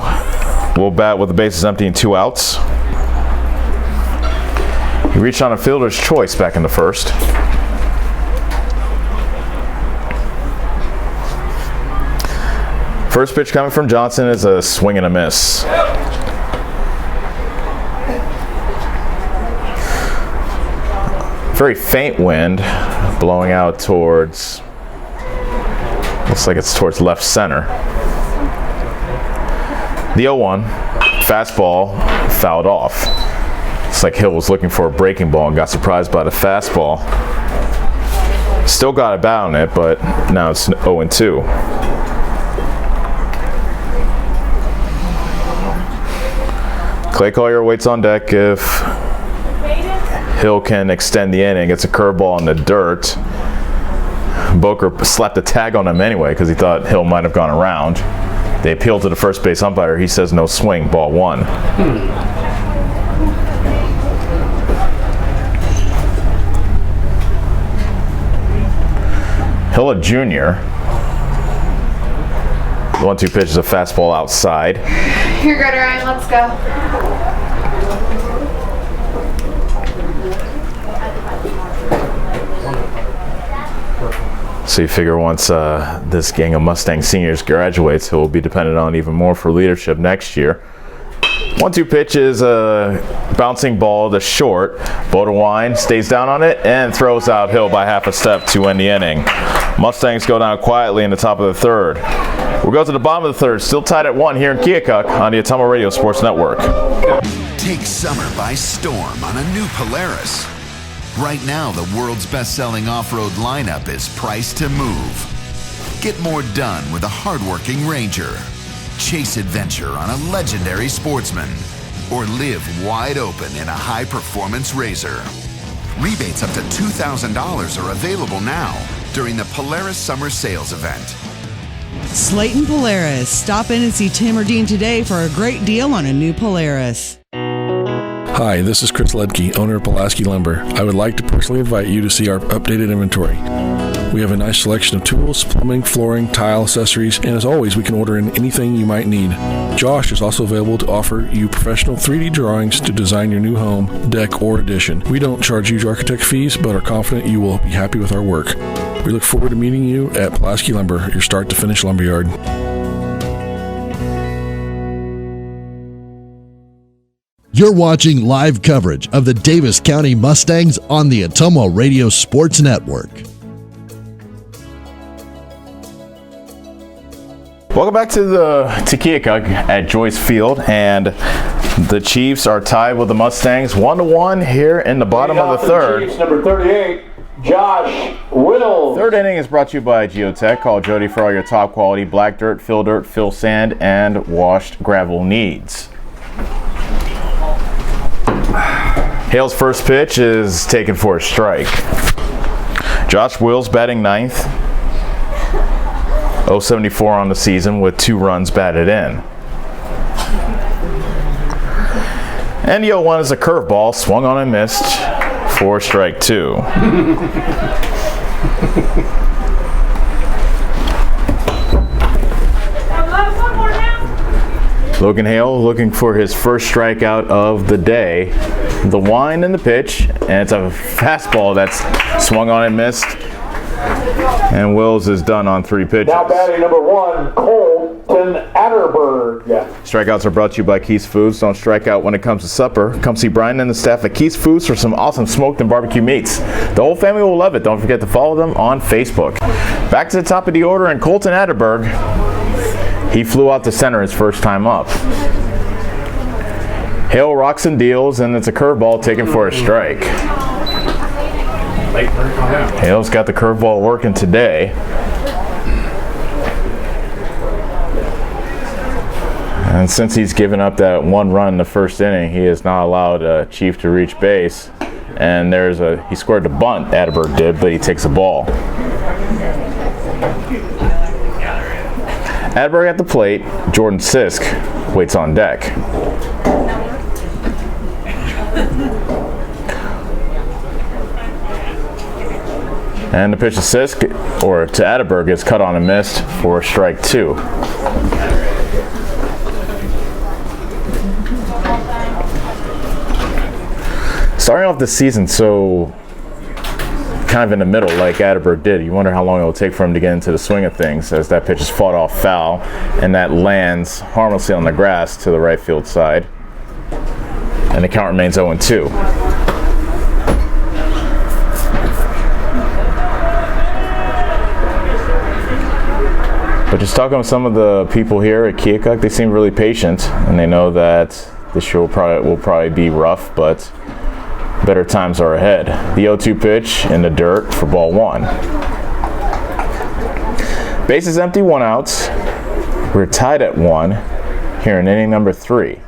will bat with the bases empty and 2 outs. He reached on a fielder's choice back in the first. First pitch coming from Johnson is a swing and a miss. Very faint wind blowing out towards, looks like it's towards left center. The 0-1, fastball fouled off. It's like Hill was looking for a breaking ball and got surprised by the fastball. Still got a bat on it, but now it's 0-2. Clay Collier waits on deck if Hill can extend the inning. It's a curveball in the dirt. Boker slapped a tag on him anyway because he thought Hill might have gone around. They appealed to the first base umpire. He says no swing, ball 1. Hill, a junior. The 1-2 pitch is a fastball outside. You're good, Ryan. Let's go. So you figure once this gang of Mustang seniors graduates, he'll be dependent on even more for leadership next year. 1-2 pitch is a bouncing ball to short. Bodewine stays down on it and throws out Hill by half a step to end the inning. Mustangs go down quietly in the top of the third. We'll go to the bottom of the third, still tied at 1 here in Keokuk on the Atomo Radio Sports Network. Take summer by storm on a new Polaris. Right now, the world's best-selling off-road lineup is priced to move. Get more done with a hardworking Ranger. Chase adventure on a legendary Sportsman. Or live wide open in a high-performance RZR. Rebates up to $2,000 are available now during the Polaris Summer Sales Event. Slayton Polaris. Stop in and see Tim or Dean today for a great deal on a new Polaris. Hi, this is Chris Ledke, owner of Pulaski Lumber. I would like to personally invite you to see our updated inventory. We have a nice selection of tools, plumbing, flooring, tile, accessories, and as always, we can order in anything you might need. Josh is also available to offer you professional 3D drawings to design your new home, deck, or addition. We don't charge huge architect fees, but are confident you will be happy with our work. We look forward to meeting you at Pulaski Lumber, your start-to-finish lumberyard. You're watching live coverage of the Davis County Mustangs on the Atomo Radio Sports Network. Welcome back to Keokuk at Joyce Field, and the Chiefs are tied with the Mustangs 1-1 here in the bottom of the third. Chiefs, number 38, Josh Wills. Third inning is brought to you by Geotech. Call Jody for all your top quality black dirt, fill sand, and washed gravel needs. Hale's first pitch is taken for a strike. Josh Wills batting ninth. 074 on the season with 2 runs batted in. And the 0-1 is a curveball, swung on and missed for strike 2. Logan Hale looking for his first strikeout of the day. The wind and the pitch, and it's a fastball that's swung on and missed. And Wills is done on 3 pitches. Now batting number 1, Colton Atterberg. Strikeouts are brought to you by Keith's Foods. Don't strike out when it comes to supper. Come see Brian and the staff at Keith's Foods for some awesome smoked and barbecue meats. The whole family will love it. Don't forget to follow them on Facebook. Back to the top of the order, and Colton Atterberg. He flew out to center his first time up. Hale rocks and deals, and it's a curveball taken for a strike. Hale's got the curveball working today. And since he's given up that 1 run in the first inning, he has not allowed Chief to reach base. And he scored the bunt, Atterberg did, but he takes a ball. Atterberg at the plate. Jordan Sisk waits on deck. And the pitch to Sisk, or to Atterberg, is cut on and missed for strike 2. Starting off the season so kind of in the middle like Atterberg did, you wonder how long it will take for him to get into the swing of things as that pitch is fought off foul and that lands harmlessly on the grass to the right field side. And the count remains 0-2. But just talking with some of the people here at Keokuk, they seem really patient, and they know that this year will probably be rough, but better times are ahead. The 0-2 pitch in the dirt for ball 1. Bases empty, 1 out. We're tied at 1 here in inning number 3.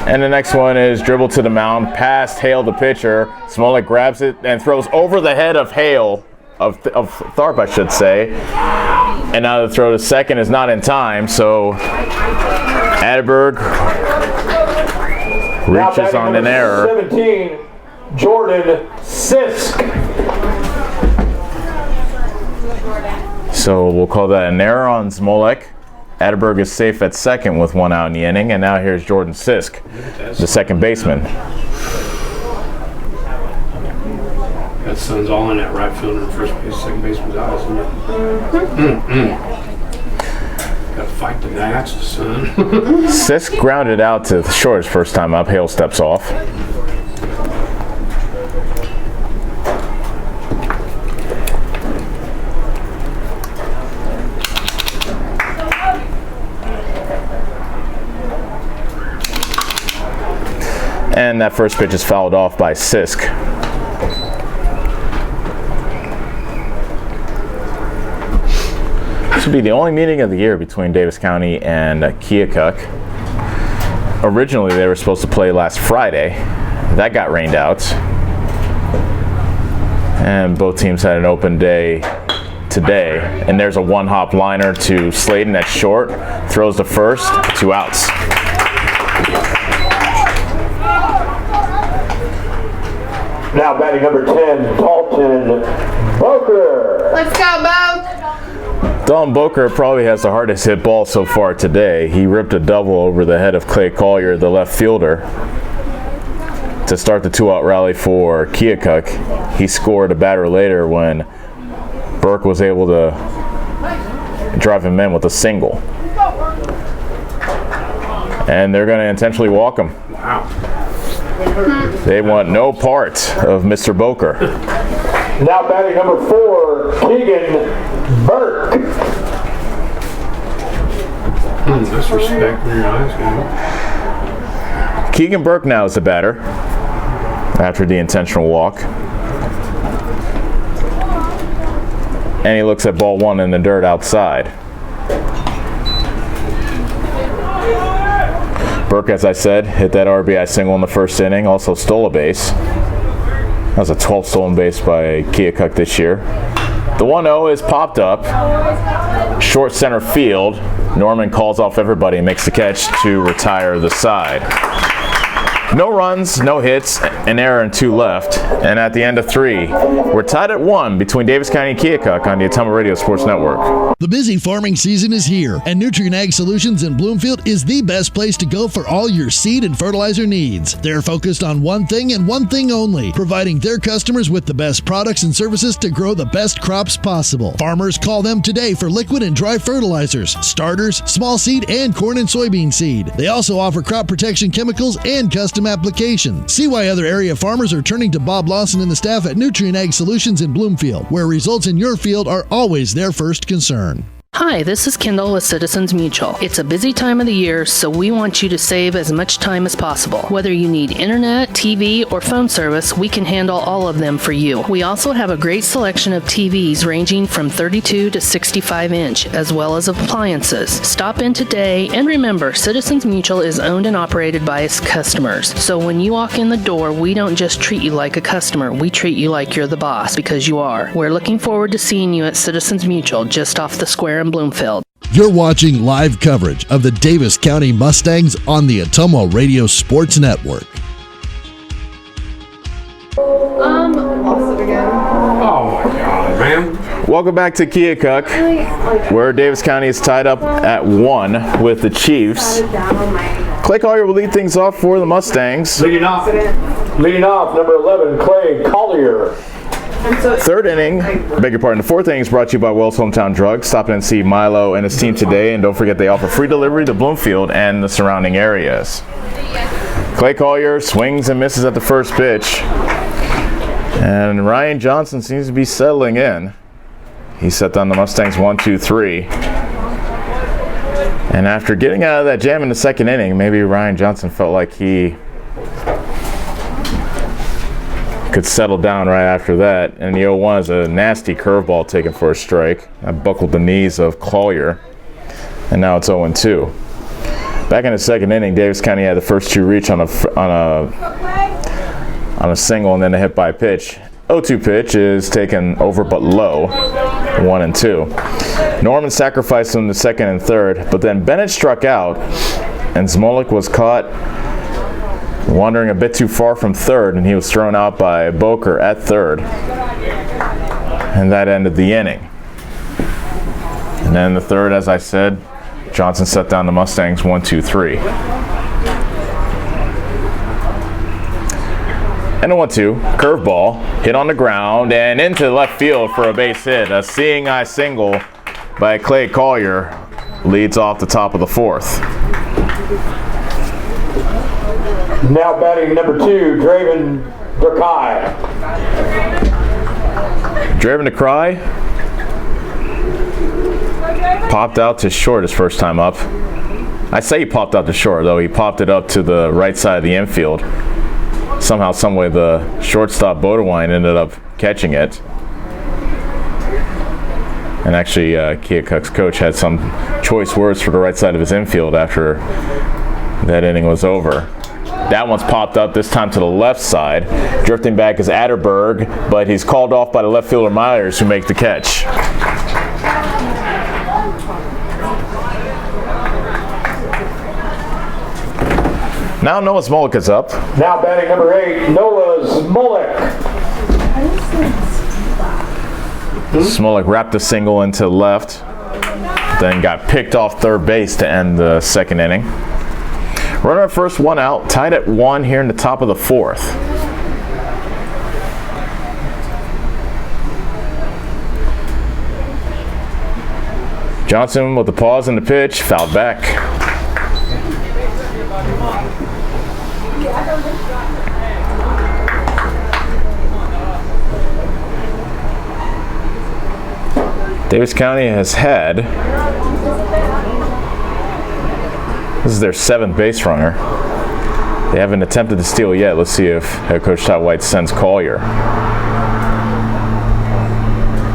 And the next one is dribble to the mound, past Hale the pitcher. Smolik grabs it and throws over the head of Hale, of Tharp, I should say. And now the throw to second is not in time, so Atterberg reaches on an error. 17, Jordan Sisk. So we'll call that an error on Smolik. Atterberg is safe at second with 1 out in the inning, and now here's Jordan Sisk, the second baseman. That sun's all in that right fielder and first base, second baseman's eyes, isn't it? Gotta fight the gnats, son. Sisk grounded out to the short his first time up. Hale steps off. And that first pitch is fouled off by Sisk. This will be the only meeting of the year between Davis County and Keokuk. Originally, they were supposed to play last Friday. That got rained out. And both teams had an open day today. And there's a one-hop liner to Sladen at short. Throws to first, 2 outs. Now batting number 10, Dalton Boker. Let's go, Bo. Dalton Boker probably has the hardest hit ball so far today. He ripped a double over the head of Clay Collier, the left fielder, to start the 2-out rally for Keokuk. He scored a batter later when Burke was able to drive him in with a single. And they're going to intentionally walk him. Wow. They want no part of Mr. Boker. Now batting number 4, Keegan Burke. That's respect in your eyes, man. Keegan Burke now is the batter after the intentional walk. And he looks at ball 1 in the dirt outside. Burke, as I said, hit that RBI single in the first inning, also stole a base. That was a 12th stolen base by Keokuk this year. The 1-0 is popped up. Short center field. Norman calls off everybody and makes the catch to retire the side. No runs, no hits, an error and 2 left. And at the end of 3, we're tied at 1 between Davis County and Keokuk on the Ottumwa Radio Sports Network. The busy farming season is here, and Nutrien Ag Solutions in Bloomfield is the best place to go for all your seed and fertilizer needs. They're focused on one thing and one thing only, providing their customers with the best products and services to grow the best crops possible. Farmers call them today for liquid and dry fertilizers, starters, small seed, and corn and soybean seed. They also offer crop protection chemicals and custom application. See why other area farmers are turning to Bob Lawson and the staff at Nutrien Ag Solutions in Bloomfield, where results in your field are always their first concern. Hi, this is Kendall with Citizens Mutual. It's a busy time of the year, so we want you to save as much time as possible. Whether you need internet, TV, or phone service, we can handle all of them for you. We also have a great selection of TVs ranging from 32 to 65 inch, as well as appliances. Stop in today, and remember, Citizens Mutual is owned and operated by its customers. So when you walk in the door, we don't just treat you like a customer, we treat you like you're the boss, because you are. We're looking forward to seeing you at Citizens Mutual, just off the square in Bloomfield. You're watching live coverage of the Davis County Mustangs on the Ottumwa Radio Sports Network. Lost it again. Oh my God, man. Welcome back to Keokuk, where Davis County is tied up at 1 with the Chiefs. Clay Collier will lead things off for the Mustangs. Leading off, number 11, Clay Collier. Third inning, beg your pardon, the fourth inning is brought to you by Wells Hometown Drugs. Stop in and see Milo and his team today, and don't forget they offer free delivery to Bloomfield and the surrounding areas. Clay Collier swings and misses at the first pitch, and Ryan Johnson seems to be settling in. He set down the Mustangs 1-2-3. And after getting out of that jam in the second inning, maybe Ryan Johnson felt like he could settle down right after that. And the 0-1 is a nasty curveball taken for a strike. That buckled the knees of Collier. And now it's 0-2. Back in the second inning, Davis County had the first two reach on a single and then a hit by pitch. 0-2 pitch is taken over but low, 1-2. Norman sacrificed him to second and third, but then Bennett struck out, and Smolik was caught wandering a bit too far from third, and he was thrown out by Boker at third. And that ended the inning. And then the third, as I said, Johnson set down the Mustangs 1-2-3. And a 1-2, curveball, hit on the ground and into left field for a base hit. A seeing eye single by Clay Collier leads off the top of the fourth. Now batting number 2, Draven Burkai. Draven DeCry popped out to short his first time up. I say he popped out to short, though he popped it up to the right side of the infield. Somehow, someway, the shortstop Bodewine ended up catching it. And actually, Keokuk's coach had some choice words for the right side of his infield after that inning was over. That one's popped up, this time to the left side. Drifting back is Atterberg, but he's called off by the left fielder Myers, who makes the catch. Now Noah Smolik is up. Now batting number 8, Noah Smolik. Smolik wrapped a single into left, then got picked off third base to end the second inning. Runner at first, one out, tied at 1 here in the top of the fourth. Johnson with the pause in the pitch, fouled back. Davis County has had, this is their 7th base runner. They haven't attempted to steal yet. Let's see if head coach Todd White sends Collier.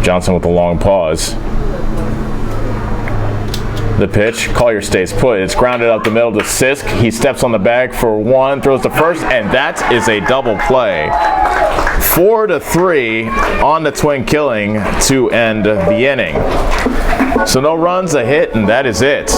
Johnson with a long pause. The pitch, Collier stays put. It's grounded up the middle to Sisk. He steps on the bag for 1, throws to first, and that is a double play. 4-3 on the Twin Killing to end the inning. So no runs, a hit, and that is it.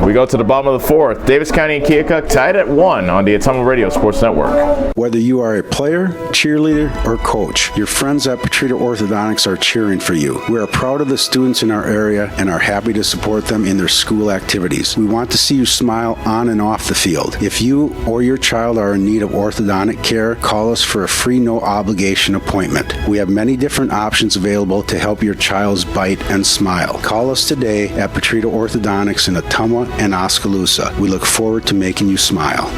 We go to the bottom of the fourth. Davis County and Keokuk tied at 1 on the Atomo Radio Sports Network. Whether you are a player, cheerleader, or coach, your friends at Petrita Orthodontics are cheering for you. We are proud of the students in our area and are happy to support them in their school activities. We want to see you smile on and off the field. If you or your child are in need of orthodontic care, call us for a free, no-obligation appointment. We have many different options available to help your child's bite and smile. Call us today at Petrita Orthodontics in Ottumwa and Oskaloosa. We look forward to making you smile.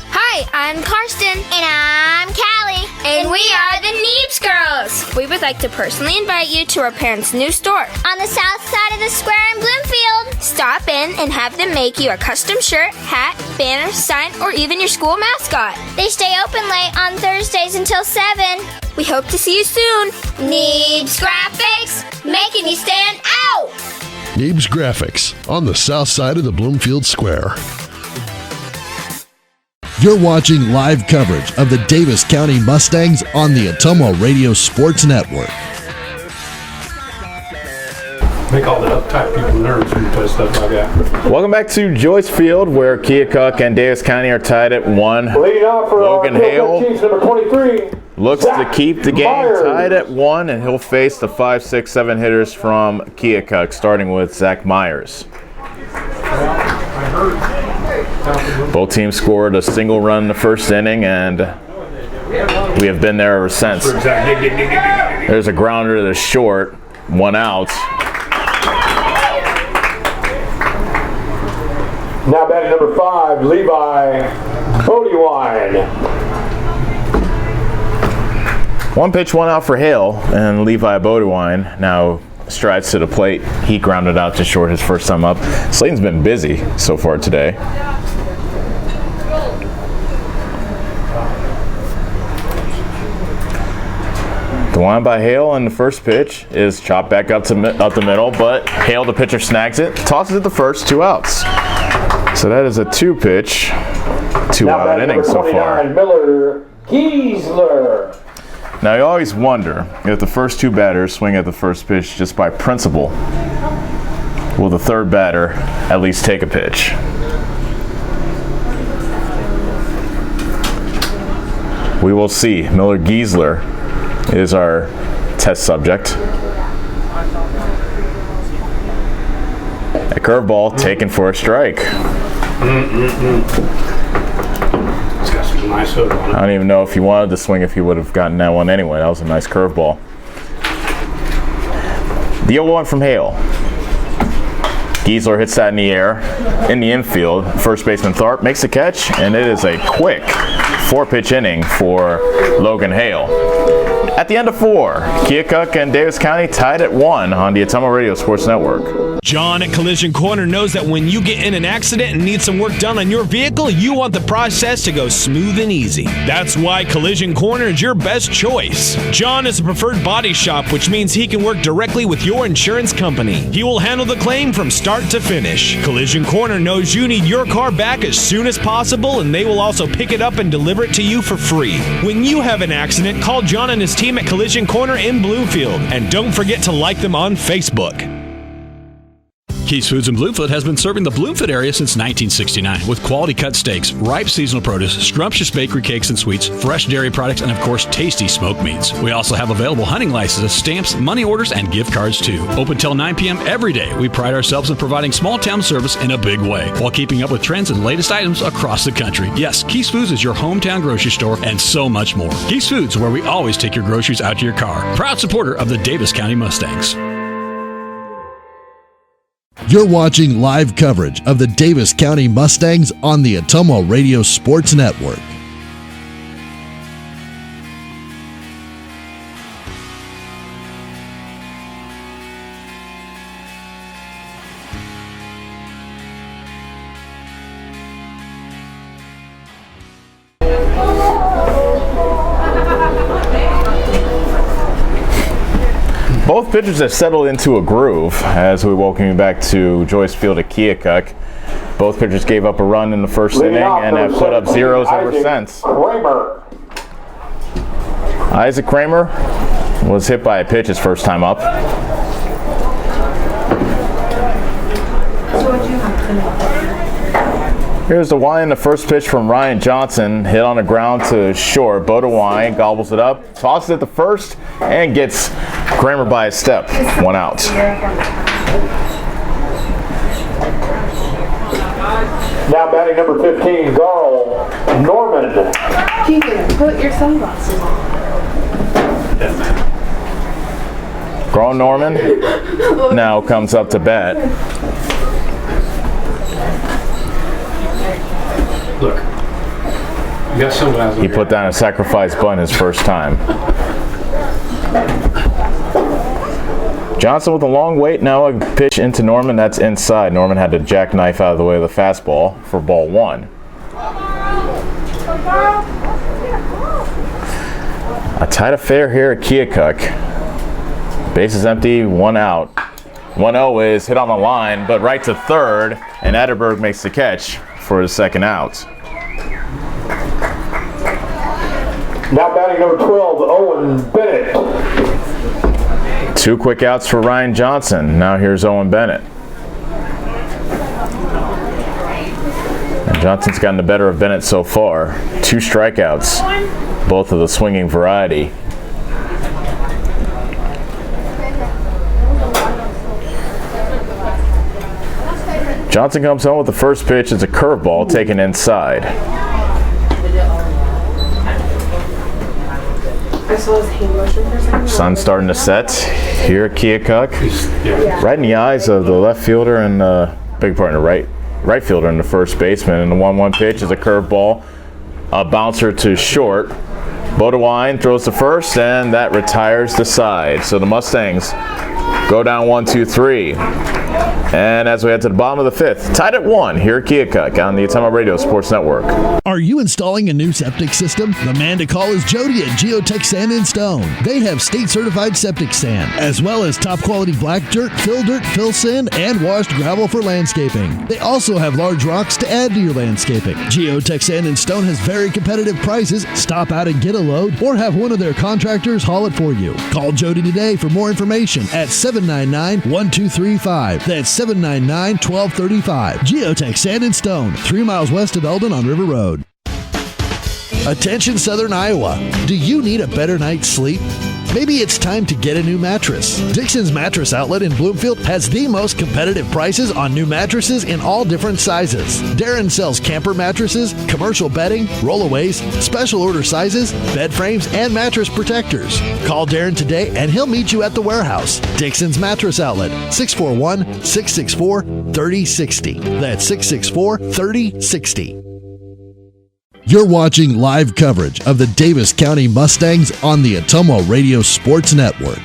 Hi, I'm Karsten. And I'm Callie. And we are the Neebs Girls. We would like to personally invite you to our parents' new store on the south side of the square in Bloomfield. Stop in and have them make you a custom shirt, hat, banner, sign, or even your school mascot. They stay open late on Thursdays until 7. We hope to see you soon. Neebs Graphics, making you stand out. Neebs Graphics on the south side of the Bloomfield Square. You're watching live coverage of the Davis County Mustangs on the Atomo Radio Sports Network. Make all the uptight people nervous when you play stuff like that. Welcome back to Joyce Field, where Keokuk and Davis County are tied at 1. Leading off for Logan Hale Chiefs, number 23. looks to keep the game Myers. tied at 1, and he'll face the 5, 6, 7 hitters from Keokuk, starting with Zach Myers. Both teams scored a single run in the first inning, and we have been there ever since. There's a grounder to the short, 1 out. Now batting number 5, Levi Bodewine. 1 pitch, 1 out for Hale, and Levi Bodewine now strides to the plate. He grounded out to short his first time up. Slayton's been busy so far today. The one by Hale in the first pitch is chopped back up the middle, but Hale, the pitcher, snags it, tosses it the first, 2 outs. So that is a 2-pitch, 2-out inning so far. Miller Giesler. Now you always wonder if the first 2 batters swing at the first pitch just by principle. Will the third batter at least take a pitch? We will see. Miller Giesler is our test subject. A curveball taken for a strike. It's got some nice hook on it. I don't even know if he wanted to swing if he would have gotten that one anyway. That was a nice curveball. The 0-1 from Hale. Giesler hits that in the air, in the infield. First baseman Tharp makes the catch, and it is a quick 4-pitch inning for Logan Hale. At the end of 4, Keokuk and Davis County tied at 1 on the Atomo Radio Sports Network. John at Collision Corner knows that when you get in an accident and need some work done on your vehicle, you want the process to go smooth and easy. That's why Collision Corner is your best choice. John is a preferred body shop, which means he can work directly with your insurance company. He will handle the claim from start to finish. Collision Corner knows you need your car back as soon as possible, and they will also pick it up and deliver it to you for free. When you have an accident, call John and his team at Collision Corner in Bloomfield, and don't forget to like them on Facebook. Keith's Foods in Bloomfield has been serving the Bloomfield area since 1969 with quality cut steaks, ripe seasonal produce, scrumptious bakery cakes and sweets, fresh dairy products, and of course tasty smoked meats. We also have available hunting licenses, stamps, money orders, and gift cards too. Open till 9 p.m. every day. We pride ourselves in providing small town service in a big way while keeping up with trends and latest items across the country. Yes, Keith's Foods is your hometown grocery store and so much more. Keith's Foods, where we always take your groceries out to your car. Proud supporter of the Davis County Mustangs. You're watching live coverage of the Davis County Mustangs on the Atomo Radio Sports Network. Both pitchers have settled into a groove as we welcome you back to Joyce Field at Keokuk. Both pitchers gave up a run in the first inning and have put up zeros ever since. Isaac Kramer was hit by a pitch his first time up. Here's the Y in the first pitch from Ryan Johnson. Hit on the ground to short. Boda Y gobbles it up, tosses it to first, and gets Kramer by a step. 1 out. Now batting number 15, Garl Norman. Keegan, put your sunglasses on. Garl Norman now comes up to bat. Look, you got sunglasses on. He put down a sacrifice bunt his first time. Johnson with a long wait, now a pitch into Norman, that's inside. Norman had to jackknife out of the way of the fastball for ball 1. A tight affair here at Keokuk. Base is empty, 1 out. 1-0 is hit on the line, but right to third, and Atterberg makes the catch for his second out. Now batting number 12, Owen Bennett. 2 quick outs for Ryan Johnson. Now here's Owen Bennett. And Johnson's gotten the better of Bennett so far. 2 strikeouts, both of the swinging variety. Johnson comes home with the first pitch. It's a curveball taken inside. Sun's starting to set here at Keokuk. Right in the eyes of the left fielder and big partner, right fielder and the first baseman. And the 1-1 pitch is a curveball, a bouncer to short. Bodewine throws to first, and that retires the side. So the Mustangs go down 1-2-3. And as we head to the bottom of the 5th, tied at 1 here at Keokuk on the Atama Radio Sports Network. Are you installing a new septic system? The man to call is Jody at Geotech Sand and Stone. They have state-certified septic sand, as well as top-quality black dirt, fill sand, and washed gravel for landscaping. They also have large rocks to add to your landscaping. Geotech Sand and Stone has very competitive prices. Stop out and get a load, or have one of their contractors haul it for you. Call Jody today for more information at 799-1235. That's 799-1235. Geotech Sand and Stone, 3 miles west of Eldon on River Road. Attention Southern Iowa. Do you need a better night's sleep? Maybe it's time to get a new mattress. Dixon's Mattress Outlet in Bloomfield has the most competitive prices on new mattresses in all different sizes. Darren sells camper mattresses, commercial bedding, rollaways, special order sizes, bed frames, and mattress protectors. Call Darren today and he'll meet you at the warehouse. Dixon's Mattress Outlet, 641-664-3060. That's 664-3060. You're watching live coverage of the Davis County Mustangs on the Atomo Radio Sports Network.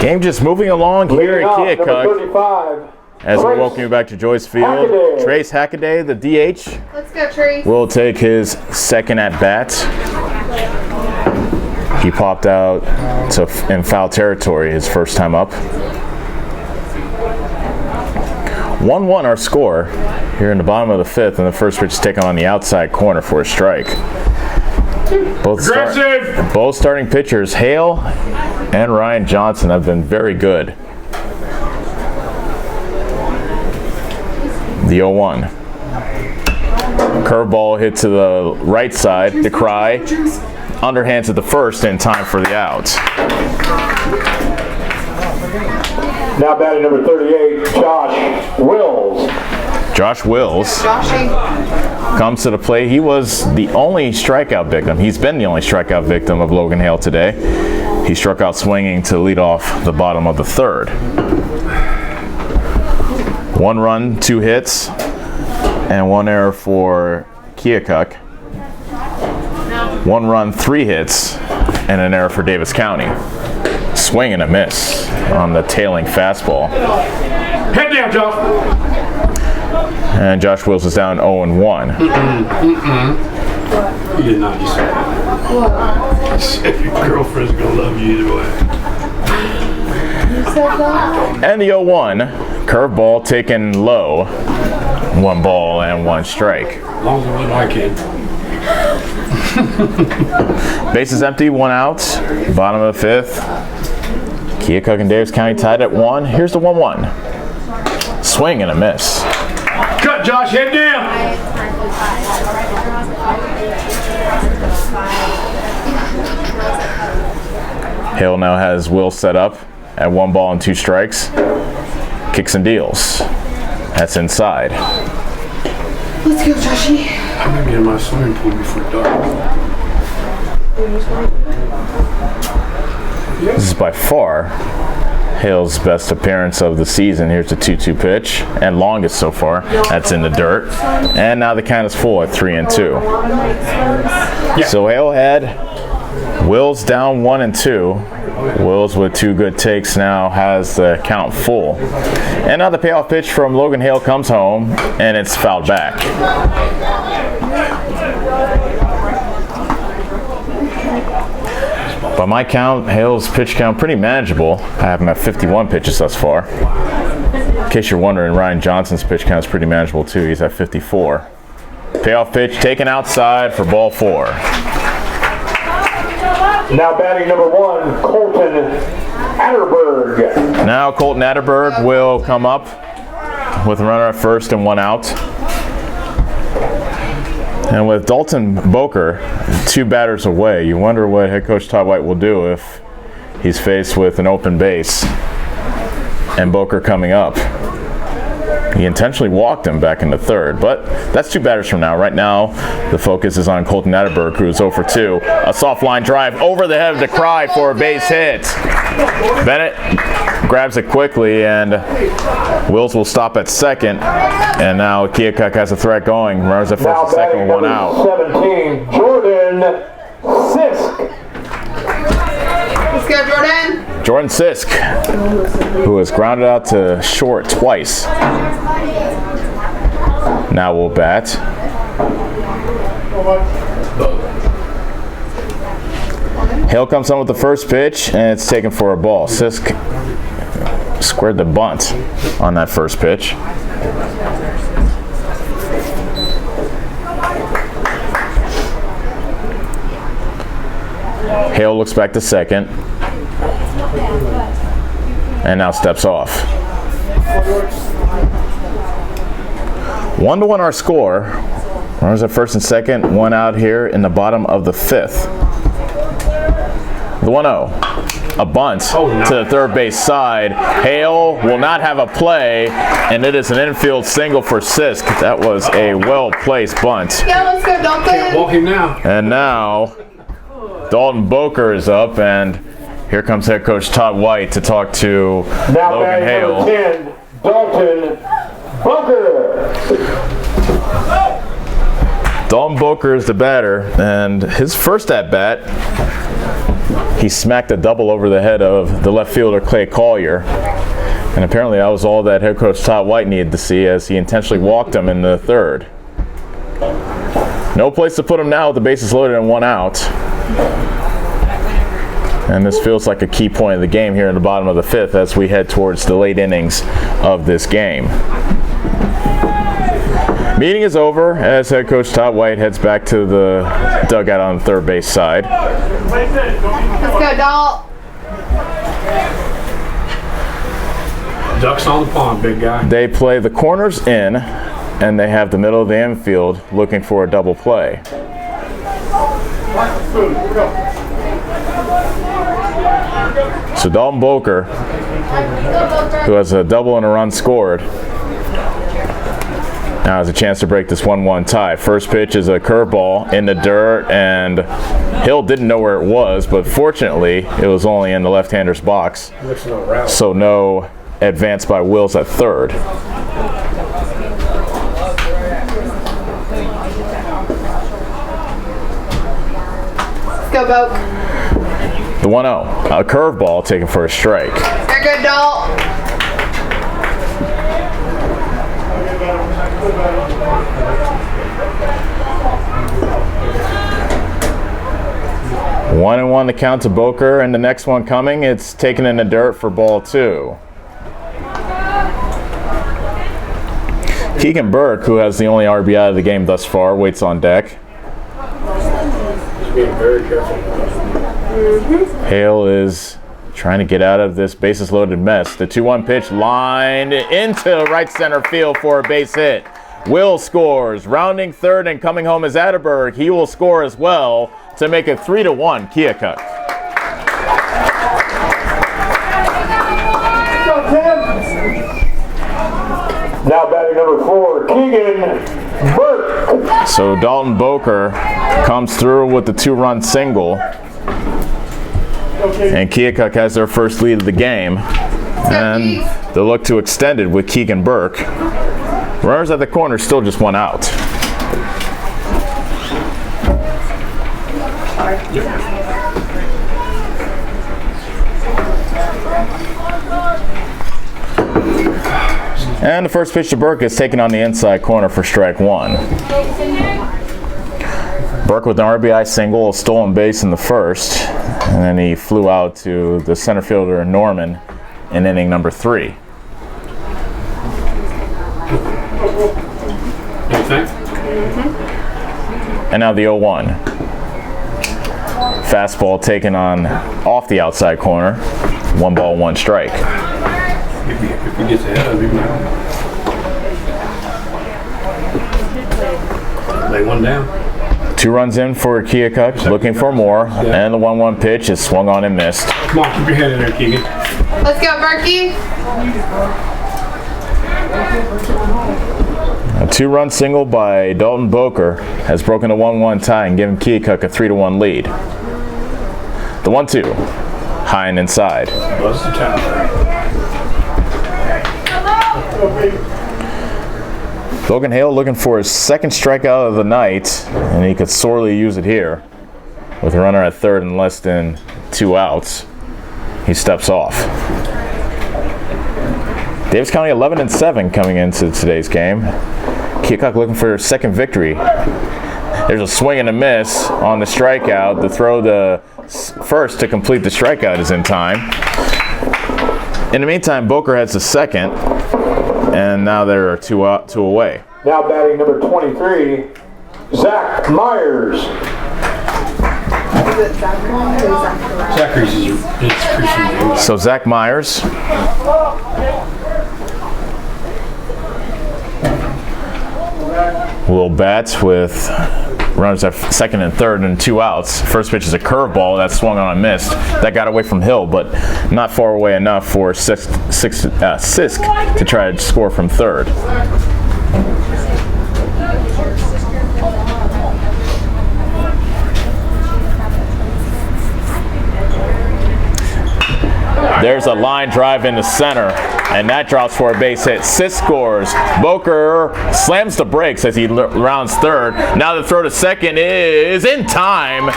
Game just moving along here at Keokuk. As we welcome you back to Joyce Field, Trace Hackaday, the DH, Let's go, Trace. will take his second at bat. He popped out in foul territory his first time up. 1-1 our score here in the bottom of the 5th, and the first pitch is taken on the outside corner for a strike. Both starting pitchers, Hale and Ryan Johnson, have been very good. The 0-1. Curveball hit to the right side, DeCry. Underhands at the first in time for the out. Now batting number 38, Josh Wills. Josh Wills comes to the plate. He was the only strikeout victim. He's been the only strikeout victim of Logan Hale today. He struck out swinging to lead off the bottom of the 3rd. 1 run, 2 hits, and 1 error for Keokuk. 1 run, 3 hits, and an error for Davis County. Swing and a miss on the tailing fastball. Head down, Josh. And Josh Wills is down 0-1. You did not just say that. You said your girlfriend's going to love you either way. And the 0-1, curveball taken low. 1 ball and 1 strike. As long as it wasn't my kid. Bases empty, 1 out. Bottom of the 5th. Keokuk and Davis County tied at 1. Here's the 1-1. Swing and a miss. Cut, Josh, head down. Hill now has Will set up at 1 ball and 2 strikes. Kicks and deals. That's inside. Let's go, Joshy. I'm going to be in my swimming pool before dark. This is by far Hale's best appearance of the season. Here's the 2-2 pitch, and longest so far. That's in the dirt. And now the count is full at 3-2. So Hale had Wills down 1-2. Wills with 2 good takes now has the count full. And now the payoff pitch from Logan Hale comes home, and it's fouled back. By my count, Hale's pitch count pretty manageable. I have him at 51 pitches thus far. In case you're wondering, Ryan Johnson's pitch count is pretty manageable too. He's at 54. Payoff pitch taken outside for ball 4. Now batting number 1, Colton Atterberg. Now Colton Atterberg will come up with a runner at first and 1 out. And with Dalton Boker 2 batters away, you wonder what head coach Todd White will do if he's faced with an open base and Boker coming up. He intentionally walked him back in the 3rd, but that's 2 batters from now. Right now, the focus is on Colton Atterberg, who's 0 for 2. A soft line drive over the head of DeCry for a base hit. Bennett grabs it quickly, and Wills will stop at second. And now Keokuk has a threat going. Runners at first and second, 1 out. 17, Jordan Sisk. Let's go, Jordan. Jordan Sisk, who was grounded out to short twice. Now will bat. Hale comes on with the first pitch, and it's taken for a ball. Sisk squared the bunt on that first pitch. Hale looks back to second, and now steps off. 1-1 our score. Runners at first and second, one out here in the bottom of the fifth. The 1-0. A bunt to the third base side. Hale will not have a play, and it is an infield single for Sisk. That was a well-placed bunt. Yeah, let's go, Dalton. Can't walk him now. And now Dalton Boker is up, and here comes head coach Todd White to talk to Logan Hale. Now 10, Dalton Boker. Dalton Boker is the batter, and his first at-bat, he smacked a double over the head of the left fielder Clay Collier. And apparently that was all that head coach Todd White needed to see, as he intentionally walked him in the third. No place to put him now with the bases loaded and one out. And this feels like a key point of the game here in the bottom of the fifth as we head towards the late innings of this game. Meeting is over as head coach Todd White heads back to the dugout on the third base side. Let's go, Dalt. Ducks on the pond, big guy. They play the corners in, and they have the middle of the infield looking for a double play. So Dalton Boker, who has a double and a run scored, now has a chance to break this 1-1 tie. First pitch is a curveball in the dirt, and Hill didn't know where it was, but fortunately it was only in the left-hander's box. So no advance by Wills at third. Let's go, Boke. The 1-0, a curveball taken for a strike. Very good, Dalt. 1-1 the count to Boker, and the next one coming, it's taken in the dirt for ball 2. Keegan Burke, who has the only RBI of the game thus far, waits on deck. He's being very careful. Hale is trying to get out of this bases loaded mess. The 2-1 pitch lined into right center field for a base hit. Will scores, rounding third and coming home is Atterberg. He will score as well to make it 3-1 Keokuk. Now batting number 4, Keegan Burke. So Dalton Boker comes through with the 2-run single. And Keokuk has their first lead of the game. And they'll look to extend it with Keegan Burke. Runners at the corner, still just one out. And the first pitch to Burke is taken on the inside corner for strike 1. Burke with an RBI single, a stolen base in the first, and then he flew out to the center fielder Norman in inning number 3. And now the 0-1. Fastball taken on off the outside corner. 1 ball, 1 strike. If he gets ahead of him now. Lay one down. 2 runs in for Keokuk, looking for more. And the 1-1 pitch is swung on and missed. Come on, keep your head in there, Keegan. Let's go, Berkey. A 2-run single by Dalton Boker has broken the 1-1 tie and given Keokuk a 3-1 lead. The 1-2, high and inside. Buzz the tower. Logan Hale looking for his second strikeout of the night, and he could sorely use it here with a runner at third and less than 2 outs. He steps off. Davis County 11-7 coming into today's game. Keokuk looking for their second victory. There's a swing and a miss on the strikeout. The throw the first to complete the strikeout is in time. In the meantime, Boker has the second, and now there are two away. Now batting number 23, Zach Myers. Zachary's is Christian. So Zach Myers will bat with runners at second and third and 2 outs. First pitch is a curveball that swung on and missed. That got away from Hill, but not far away enough for Sisk to try to score from third. There's a line drive into center, and that drops for a base hit. Sisk scores. Boker slams the brakes as he rounds third. Now the throw to second is in time,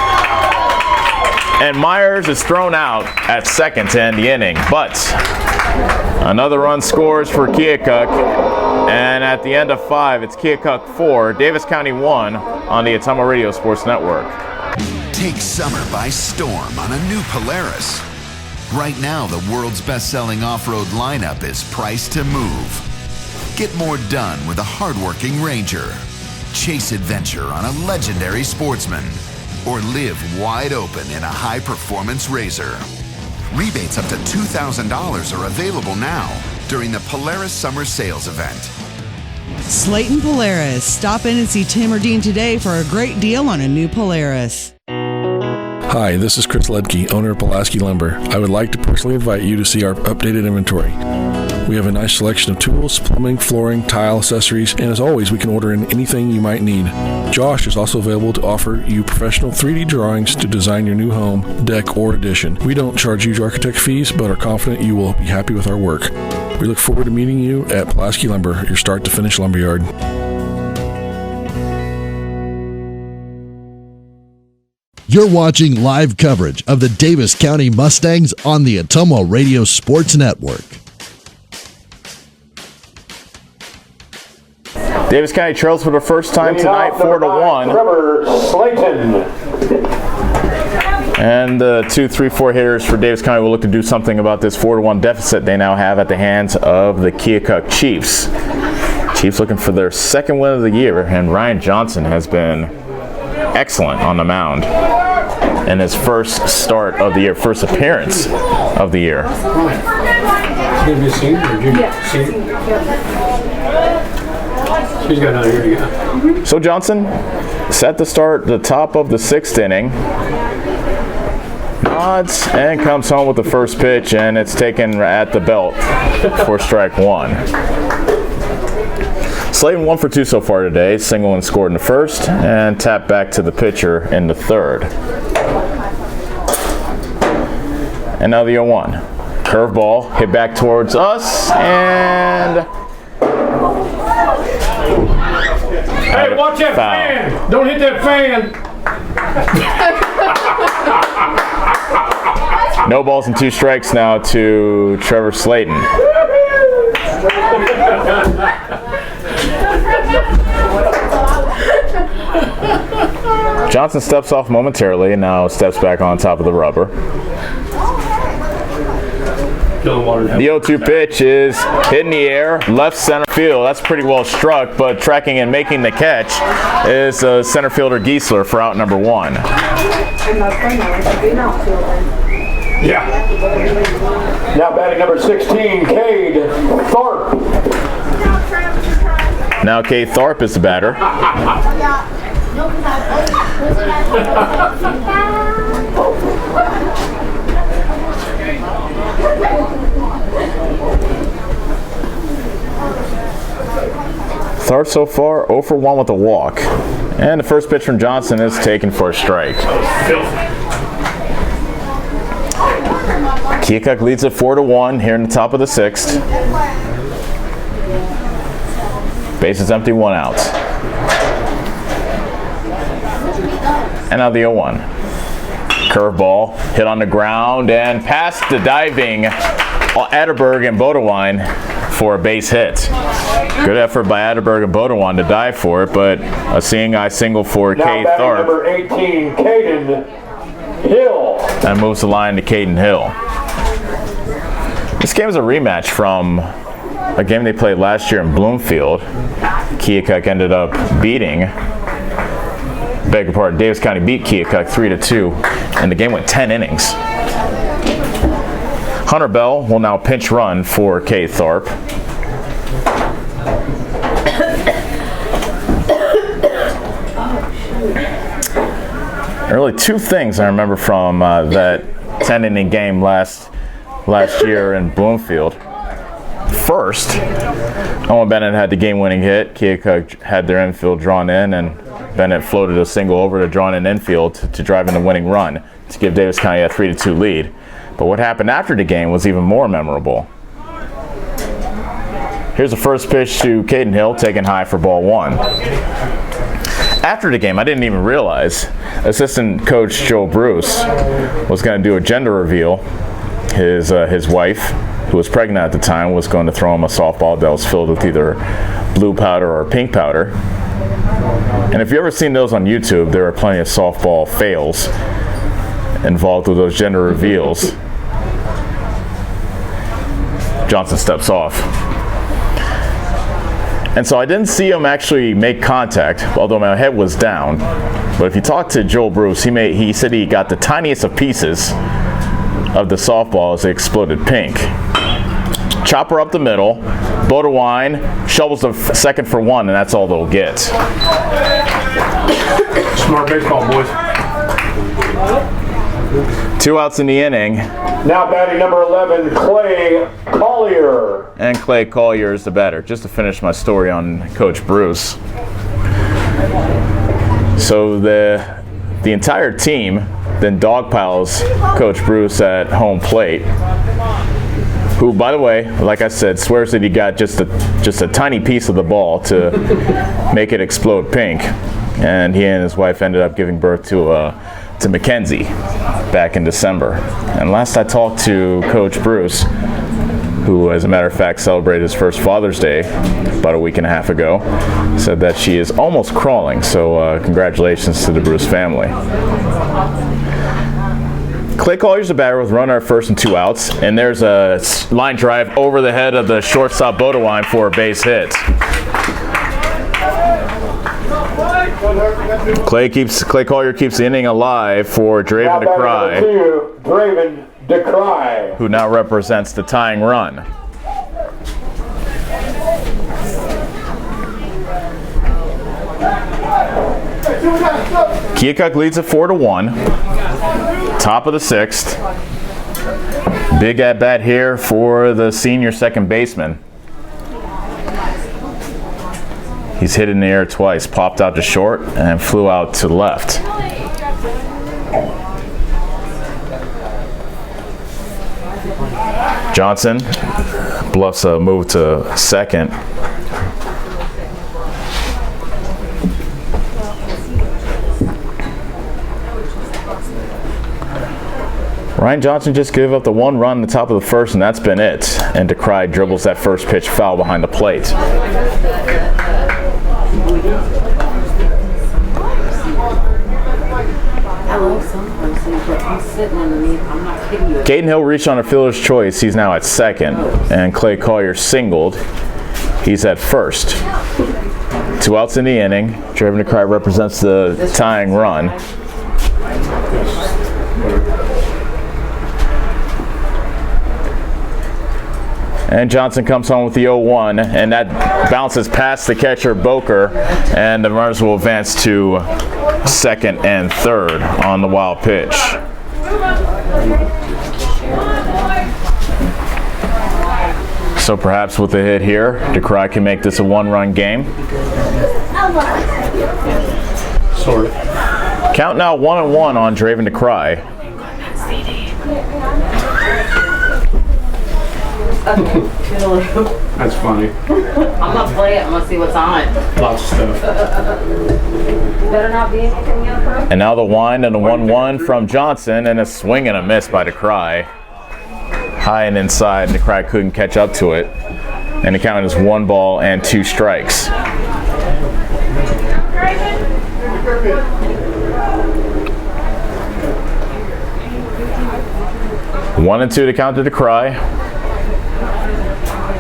and Myers is thrown out at second to end the inning. But another run scores for Keokuk, and at the end of 5, it's Keokuk 4, Davis County 1 on the Atomo Radio Sports Network. Take summer by storm on a new Polaris. Right now, the world's best-selling off-road lineup is priced to move. Get more done with a hard-working Ranger. Chase adventure on a legendary Sportsman. Or live wide open in a high-performance RZR. Rebates up to $2,000 are available now during the Polaris Summer Sales Event. Slayton Polaris. Stop in and see Tim or Dean today for a great deal on a new Polaris. Hi, this is Chris Ledke, owner of Pulaski Lumber. I would like to personally invite you to see our updated inventory. We have a nice selection of tools, plumbing, flooring, tile, accessories, and as always, we can order in anything you might need. Josh is also available to offer you professional 3D drawings to design your new home, deck, or addition. We don't charge huge architect fees, but are confident you will be happy with our work. We look forward to meeting you at Pulaski Lumber, your start-to-finish lumberyard. You're watching live coverage of the Davis County Mustangs on the Atomo Radio Sports Network. Davis County trails for the first time tonight, 4-1. Trevor Slayton. And the 2, 3, 4 hitters for Davis County will look to do something about this 4-1 deficit they now have at the hands of the Keokuk Chiefs. Chiefs looking for their second win of the year, and Ryan Johnson has been excellent on the mound in his first start of the year, first appearance of the year. Going to be a senior or junior? Senior. She's got another year to go. So Johnson set to start the top of the 6th inning. Nods and comes home with the first pitch, and it's taken at the belt for strike 1. Slayton 1 for 2 so far today. Single and scored in the first, and tapped back to the pitcher in the third. And now the 0-1. Curveball hit back towards us, and hey, watch that foul. fan! Don't hit that fan! No balls and 2 strikes now to Trevor Slayton. Johnson steps off momentarily and now steps back on top of the rubber. The 0-2 pitch is hit in the air, left center field. That's pretty well struck, but tracking and making the catch is center fielder Giesler for out number 1. Yeah. Now batting number 16, Cade Thorpe. Now Cade Thorpe is the batter. Thorpe so far 0 for 1 with a walk. And the first pitch from Johnson is taken for a strike. Keokuk leads at 4-1 here in the top of the 6th. Bases empty, 1 out. And now the 0-1. Curveball hit on the ground and past the diving Atterberg and Bodewine for a base hit. Good effort by Atterberg and Bodewine to dive for it, but a seeing eye single for Cade Tharp. Number 18, Caden Hill. That moves the line to Caden Hill. This game is a rematch from a game they played last year in Bloomfield. Keokuk ended up beating, beg your pardon, Davis County beat Keokuk 3-2, and the game went 10 innings. Hunter Bell will now pinch run for Cade Tharp. There are really two things I remember from that 10-inning game last year in Bloomfield. First, Owen Bennett had the game-winning hit. Keokuk had their infield drawn in, and Bennett floated a single over to drawn in infield to drive in the winning run to give Davis County a 3-2 lead. But what happened after the game was even more memorable. Here's the first pitch to Caden Hill, taken high for ball one. After the game, I didn't even realize assistant coach Joe Bruce was going to do a gender reveal. His wife, who was pregnant at the time, was going to throw him a softball that was filled with either blue powder or pink powder. And if you've ever seen those on YouTube, there are plenty of softball fails involved with those gender reveals. Johnson steps off. And so I didn't see him actually make contact, although my head was down. But if you talk to Joel Bruce, he said he got the tiniest of pieces of the softball as it exploded pink. Chopper up the middle. Bodewine shovels the second for one, and that's all they'll get. Smart baseball, boys. 2 outs in the inning. Now batting number 11, Clay Collier. And Clay Collier is the batter. Just to finish my story on Coach Bruce. So the entire team then dogpiles Coach Bruce at home plate, who, by the way, like I said, swears that he got just a tiny piece of the ball to make it explode pink. And he and his wife ended up giving birth to Mackenzie back in December. And last I talked to Coach Bruce, who as a matter of fact celebrated his first Father's Day about a week and a half ago, said that she is almost crawling, so congratulations to the Bruce family. Clay Collier's a batter with runner at first and 2 outs, and there's a line drive over the head of the shortstop Bodewine for a base hit. Clay Collier keeps the inning alive for Draven DeCry, who now represents the tying run. Keokuk leads it 4-1. Top of the 6th. Big at bat here for the senior second baseman. He's hit in the air twice, popped out to short, and flew out to left. Johnson bluffs a move to second. Ryan Johnson just gave up the 1 run in the top of the first, and that's been it. And DeCry dribbles that first pitch foul behind the plate. Caden Hill reached on a fielder's choice. He's now at second. And Clay Collier singled. He's at first. 2 outs in the inning. Draven DeCry represents the tying run. And Johnson comes home with the 0-1, and that bounces past the catcher Boker, and the runners will advance to second and third on the wild pitch. So perhaps with a hit here, DeCry can make this a 1-run game. Sort of. Count now 1-1 on Draven DeCry. That's funny. I'm gonna play it. I'm gonna see what's on it. Lots of stuff. Better not be anything else. And now the wind and the 1-1 from Johnson, and a swing and a miss by DeCry. High and inside, DeCry couldn't catch up to it. And the count is 1 ball and 2 strikes. 1-2 to count to DeCry.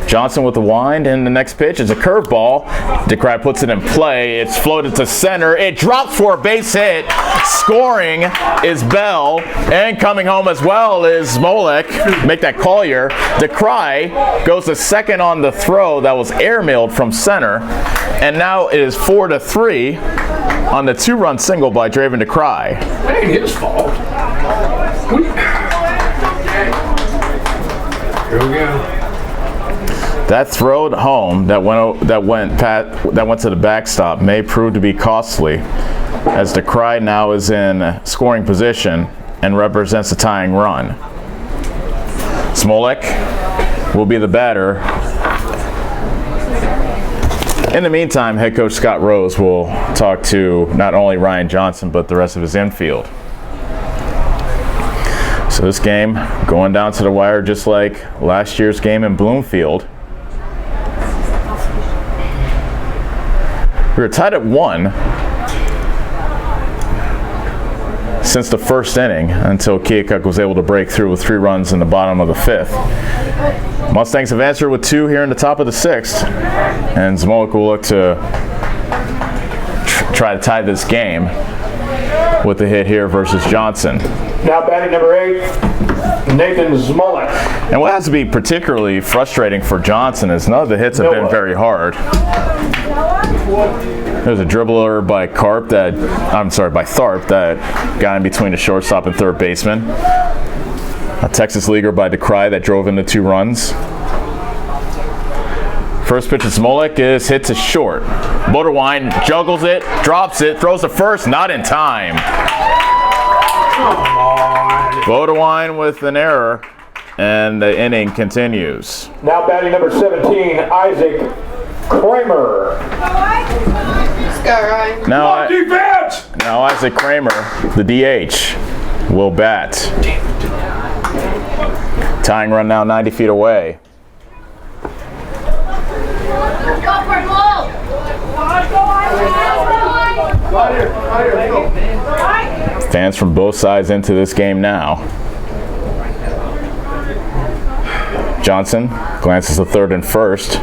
Johnson with the wind, and the next pitch is a curveball. DeCry puts it in play. It's floated to center. It drops for a base hit. Scoring is Bell, and coming home as well is Smolek. Make that Collier. DeCry goes to second on the throw that was airmailed from center, and now it is 4-3 on the 2-run single by Draven DeCry. That ain't his fault. Here we go. That throw at home that went to the backstop may prove to be costly, as DeCry now is in scoring position and represents a tying run. Smolek will be the batter. In the meantime, head coach Scott Rose will talk to not only Ryan Johnson but the rest of his infield. So this game going down to the wire just like last year's game in Bloomfield. We were tied at 1 since the first inning until Keokuk was able to break through with 3 runs in the bottom of the 5th. Mustangs have answered with 2 here in the top of the 6th, and Smolek will look to try to tie this game with the hit here versus Johnson. Now batting number 8, Nathan Smolek. And what has to be particularly frustrating for Johnson is none of the hits have been very hard. There's a dribbler by Tharp that got in between the shortstop and third baseman. A Texas leaguer by DeCry that drove in the 2 runs. First pitch of Smolek is hit to short. Boderwine juggles it, drops it, throws to first, not in time. Boderwine with an error, and the inning continues. Now batting number 17, Isaac Kramer. Now Isaac Kramer, the DH, will bat. Tying run now 90 feet away. Fans from both sides into this game now. Johnson glances to third and first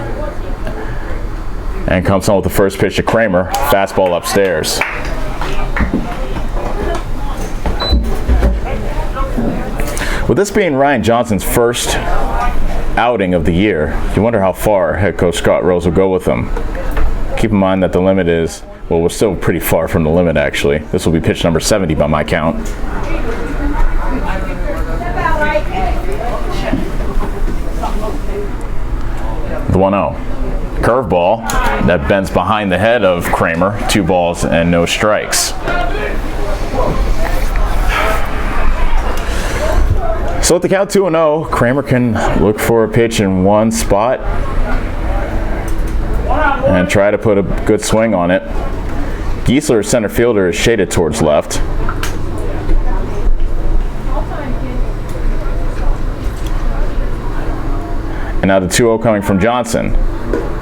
and comes home with the first pitch to Kramer. Fastball upstairs. With this being Ryan Johnson's first outing of the year, you wonder how far head coach Scott Rose will go with him. Keep in mind that the limit is, well, we're still pretty far from the limit actually. This will be pitch number 70 by my count. The 1-0. Curveball that bends behind the head of Kramer. 2 balls and no strikes. So with the count 2-0, Kramer can look for a pitch in one spot and try to put a good swing on it. Giesler, center fielder, is shaded towards left. And now the 2-0 coming from Johnson.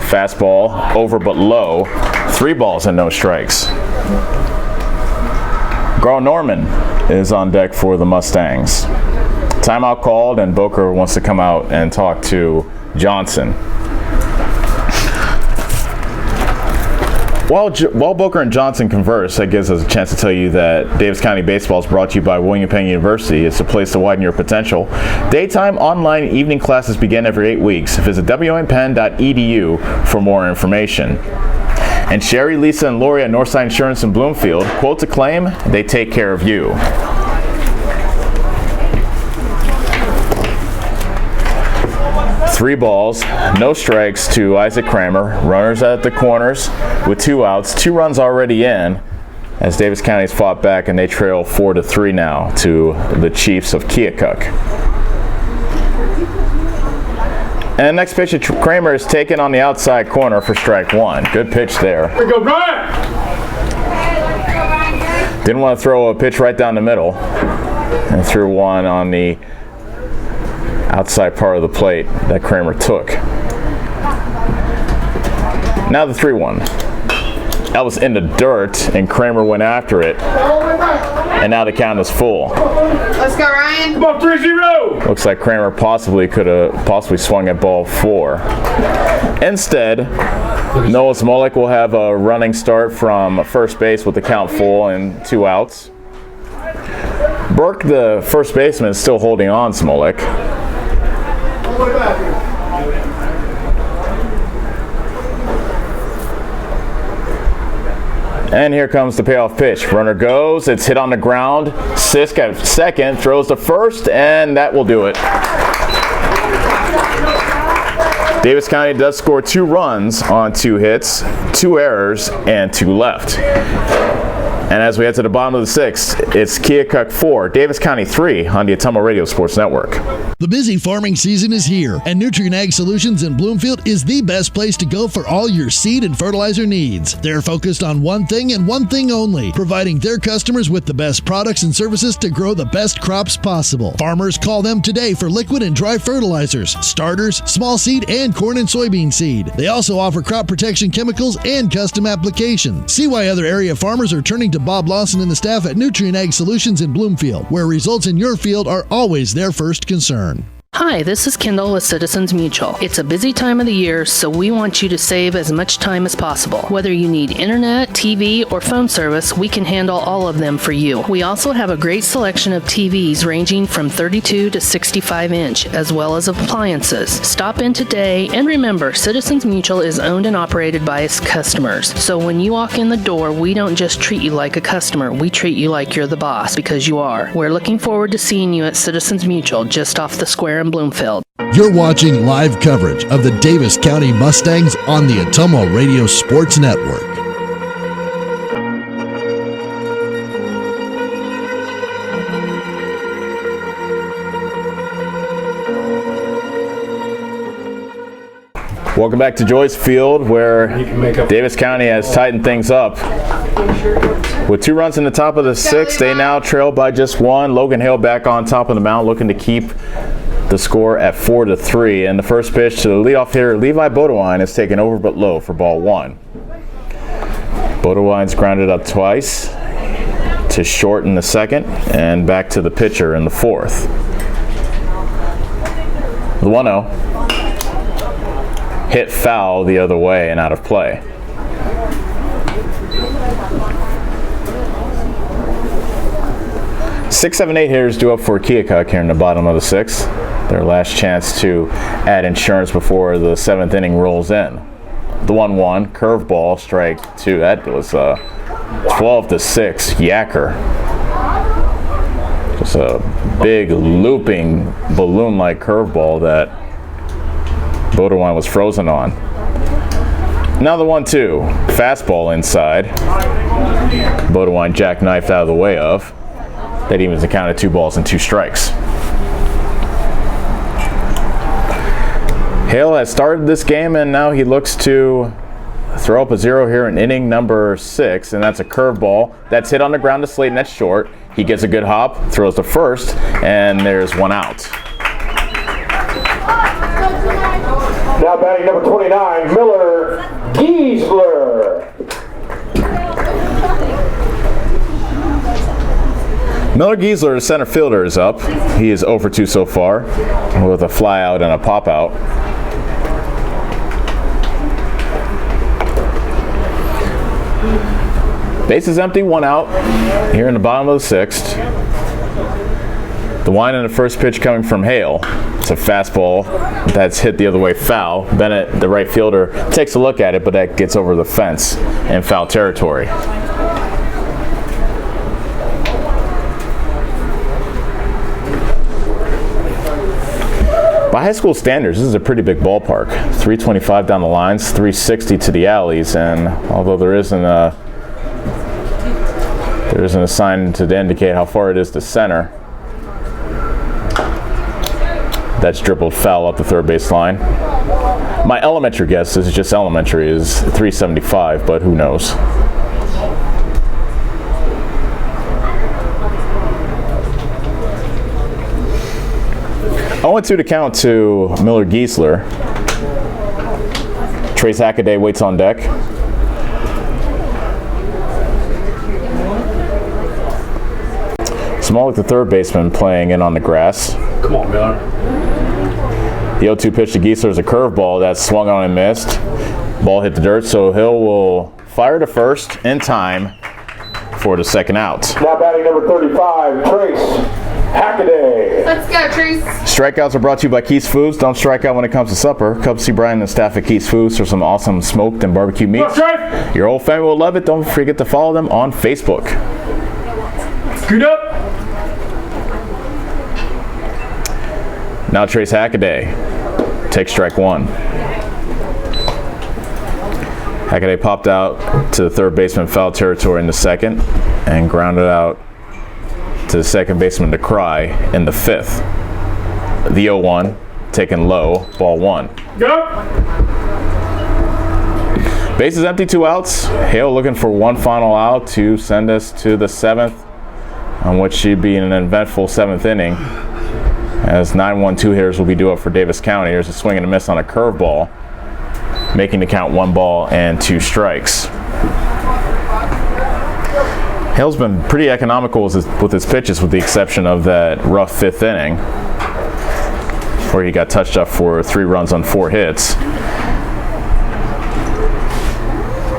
Fastball over but low. 3 balls and no strikes. Garl Norman is on deck for the Mustangs. Timeout called, and Boker wants to come out and talk to Johnson. While Boker and Johnson converse, that gives us a chance to tell you that Davis County Baseball is brought to you by William Penn University. It's a place to widen your potential. Daytime, online, evening classes begin every 8 weeks. Visit wmpenn.edu for more information. And Sherry, Lisa, and Lori at Northside Insurance in Bloomfield, quote to claim, they take care of you. Three balls, no strikes to Isaac Kramer. Runners at the corners with 2 outs. 2 runs already in as Davis County's fought back, and they trail 4-3 now to the Chiefs of Keokuk. And next pitch, Kramer is taken on the outside corner for strike one. Good pitch there. Here we go, Brian! Didn't want to throw a pitch right down the middle, and threw one on the outside part of the plate that Kramer took. Now the 3-1. That was in the dirt, and Kramer went after it. And now the count is full. Let's go, Ryan. Come on, 3-0. Looks like Kramer could have swung at ball 4. Instead, Noah Smolik will have a running start from first base with the count full and 2 outs. Burke, the first baseman, is still holding on Smolik. All the way back. And here comes the payoff pitch. Runner goes, it's hit on the ground. Sisk at second, throws to first, and that will do it. Davis County does score 2 runs on 2 hits, 2 errors, and 2 left. And as we head to the bottom of the 6th, it's Keokuk 4, Davis County 3 on the Atomo Radio Sports Network. The busy farming season is here, and Nutrien Ag Solutions in Bloomfield is the best place to go for all your seed and fertilizer needs. They're focused on one thing and one thing only, providing their customers with the best products and services to grow the best crops possible. Farmers call them today for liquid and dry fertilizers, starters, small seed, and corn and soybean seed. They also offer crop protection chemicals and custom applications. See why other area farmers are turning to Bob Lawson and the staff at Nutrien Ag Solutions in Bloomfield, where results in your field are always their first concern. Hi, this is Kendall with Citizens Mutual. It's a busy time of the year, so we want you to save as much time as possible. Whether you need internet, TV, or phone service, we can handle all of them for you. We also have a great selection of TVs ranging from 32 to 65 inch, as well as appliances. Stop in today, and remember, Citizens Mutual is owned and operated by its customers. So when you walk in the door, we don't just treat you like a customer, we treat you like you're the boss, because you are. We're looking forward to seeing you at Citizens Mutual, just off the square in Bloomfield. You're watching live coverage of the Davis County Mustangs on the Atomo Radio Sports Network. Welcome back to Joyce Field, where Davis County has tightened things up. With 2 runs in the top of the 6th, they now trail by just 1. Logan Hale back on top of the mound, looking to keep the score at 4-3. And the first pitch to the leadoff hitter, Levi Bodewine, is taken over but low for ball 1. Bodewine's grounded up twice to short in the 2nd and back to the pitcher in the 4th. The 1-0. Hit foul the other way and out of play. Six, 7, 8 hitters due up for Keokuk here in the bottom of the 6th. Their last chance to add insurance before the 7th inning rolls in. The 1-1 curveball, strike 2. That was a 12-6 yacker. Just a big looping balloon-like curveball that Bodewine was frozen on. Now the 1-2 fastball inside. Bodewine jackknifed out of the way of. That evens the count of 2 balls and 2 strikes. Hale has started this game, and now he looks to throw up a 0 here in inning number 6, and that's a curveball that's hit on the ground to Slayton. That's short. He gets a good hop, throws to first, and there's 1 out. Now batting number 29, Miller Giesler. Miller Giesler, the center fielder, is up. He is 0 for 2 so far with a fly out and a pop out. Base is empty, 1 out here in the bottom of the 6th. The wind in the first pitch coming from Hale. It's a fastball that's hit the other way foul. Bennett, the right fielder, takes a look at it, but that gets over the fence in foul territory. By high school standards, this is a pretty big ballpark. 325 down the lines, 360 to the alleys, and although there isn't a sign to indicate how far it is to center, That's dribbled foul up the third base line. My elementary guess, this is just elementary, is 375, but who knows? I went to the count to Miller Giesler. Trace Hackaday waits on deck. Smolik, the third baseman, playing in on the grass. Come on, Miller. The 0-2 pitch to Giesler is a curveball that swung on and missed. Ball hit the dirt, so Hill will fire to first in time for the second out. Now batting number 35, Trace Hackaday. Let's go, Trace. Strikeouts are brought to you by Keith's Foods. Don't strike out when it comes to supper. Come see Brian and the staff at Keith's Foods for some awesome smoked and barbecue meats. Your whole family will love it. Don't forget to follow them on Facebook. Scoot up. Now Trace Hackaday takes strike one. Hackaday popped out to the third baseman foul territory in the second and grounded out to the second baseman to Cry in the fifth. The 0-1 taken low, ball one. Go. Bases empty, 2 outs. Hale looking for one final out to send us to the seventh, on which should be an eventful seventh inning, as 9-1 hitters will be due up for Davis County. There's a swing and a miss on a curveball, making the count 1 ball and 2 strikes. Hale's been pretty economical with his pitches, with the exception of that rough 5th inning, where he got touched up for 3 runs on 4 hits.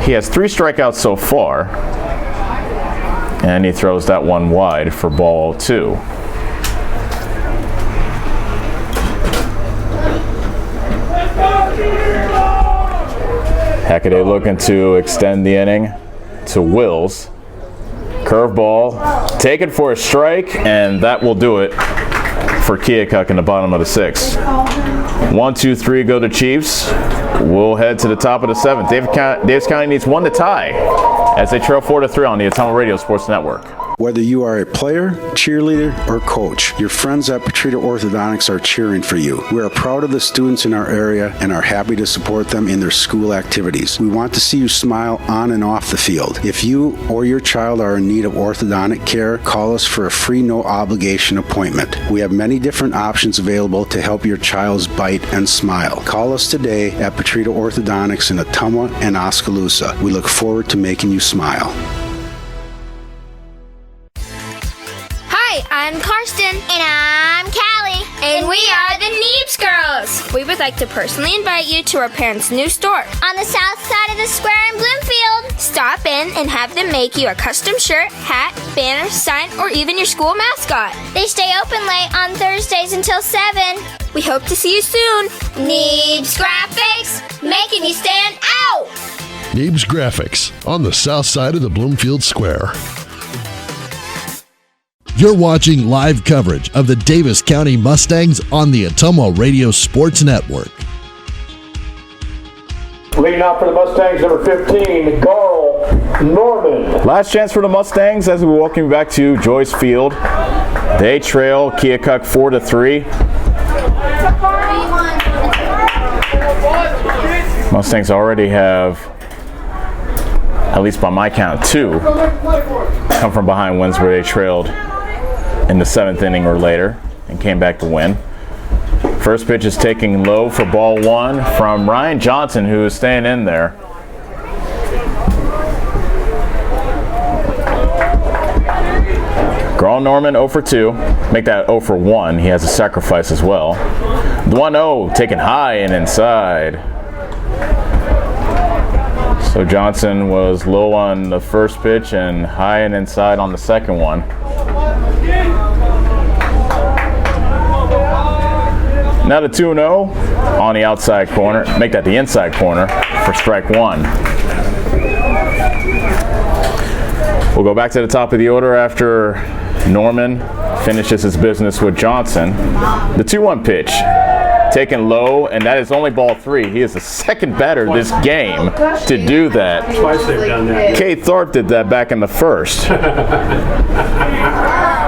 He has 3 strikeouts so far, and he throws that one wide for ball 2. Hackaday looking to extend the inning to Wills. Curveball taken for a strike, and that will do it for Keokuk in the bottom of the 6th. 1, 2, 3 go to Chiefs. We'll head to the top of the 7th. Davis County needs 1 to tie as they trail 4-3 on the Atomo Radio Sports Network. Whether you are a player, cheerleader, or coach, your friends at Petrita Orthodontics are cheering for you. We are proud of the students in our area and are happy to support them in their school activities. We want to see you smile on and off the field. If you or your child are in need of orthodontic care, call us for a free no-obligation appointment. We have many different options available to help your child's bite and smile. Call us today at Petrita Orthodontics in Ottumwa and Oskaloosa. We look forward to making you smile. Hi, I'm Karsten. And I'm Callie. And we are the Neeps Girls. We would like to personally invite you to our parents' new store on the south side of the square in Bloomfield. Stop in and have them make you a custom shirt, hat, banner, sign, or even your school mascot. They stay open late on Thursdays until 7. We hope to see you soon. Neeps Graphics, making you stand out. Neebs Graphics on the south side of the Bloomfield Square. You're watching live coverage of the Davis County Mustangs on the Atomo Radio Sports Network. Leading out for the Mustangs, number 15, Carl Norman. Last chance for the Mustangs as we welcome you back to Joyce Field. They trail Keokuk 4-3. Mustangs already have, at least by my count, 2 come from behind wins where they trailed in the 7th inning or later and came back to win. First pitch is taking low for ball 1 from Ryan Johnson, who is staying in there. Carl Norman 0 for 2. Make that 0 for 1. He has a sacrifice as well. The 1-0 taken high and inside. So Johnson was low on the first pitch and high and inside on the second one. Now the 2-0 on the outside corner. Make that the inside corner for strike 1. We'll go back to the top of the order after Norman finishes his business with Johnson. The 2-1 pitch taken low, and that is only ball 3. He is the second batter this game to do that. Twice they've done that. Kate Thorpe did that back in the first.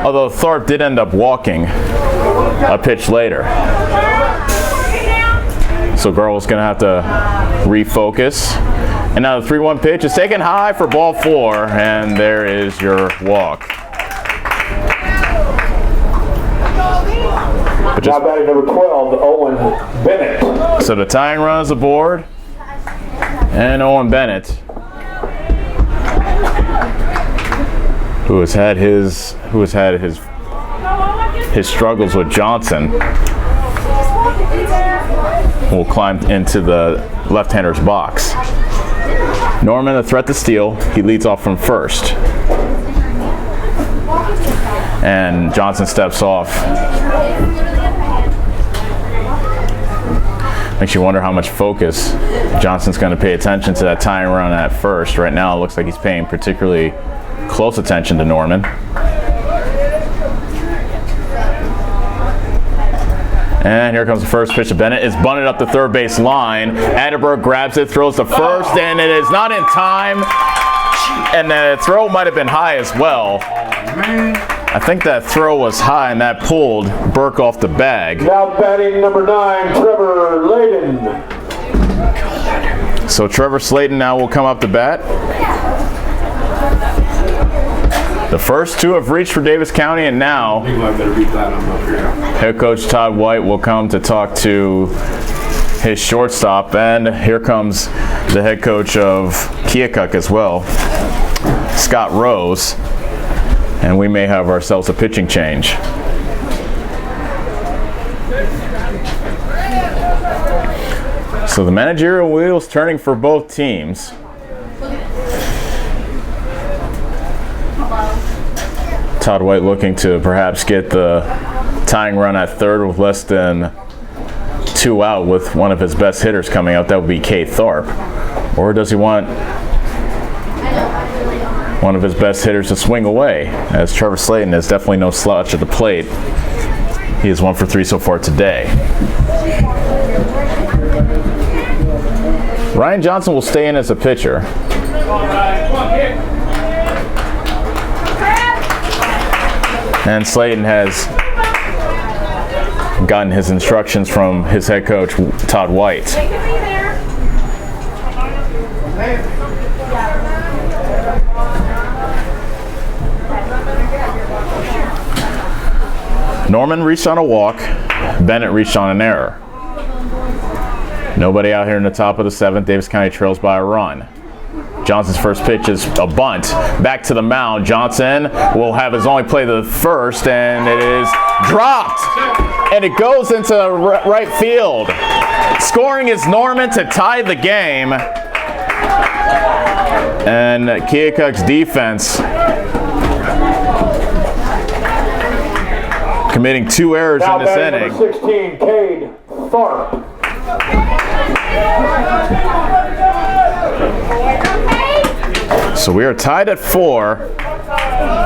Although Thorpe did end up walking a pitch later. So Garwell's going to have to refocus. And now the 3-1 pitch is taken high for ball 4, and there is your walk. Now batting number 12, Owen Bennett. So the tying run is aboard, and Owen Bennett, who has had his struggles with Johnson, will climb into the left-hander's box. Norman, a threat to steal. He leads off from first. And Johnson steps off. Makes you wonder how much focus Johnson's going to pay attention to that tying run at first. Right now it looks like he's paying particularly close attention to Norman. And here comes the first pitch to Bennett. It's bunted up the third base line. Atterberg grabs it, throws to first, and it is not in time. And the throw might have been high as well. I think that throw was high, and that pulled Burke off the bag. Now batting number 9, Trevor Layden. So Trevor Slayton now will come up to bat. The first 2 have reached for Davis County, and now head coach Todd White will come to talk to his shortstop, and here comes the head coach of Keokuk as well, Scott Rose, and we may have ourselves a pitching change. So the managerial wheel's turning for both teams. Todd White looking to perhaps get the tying run at third with less than 2 out with one of his best hitters coming out. That would be Kate Thorpe. Or does he want one of his best hitters to swing away? As Trevor Slayton is definitely no slouch at the plate. He is 1 for 3 so far today. Ryan Johnson will stay in as a pitcher. And Slayton has gotten his instructions from his head coach, Todd White. Norman reached on a walk. Bennett reached on an error. Nobody out here in the top of the 7th. Davis County trails by a run. Johnson's first pitch is a bunt. Back to the mound. Johnson will have his only play to the first, and it is dropped. And it goes into right field. Scoring is Norman to tie the game. And Keokuk's defense committing 2 errors in this inning. Number 16, Cade Thorpe. So we are tied at 4,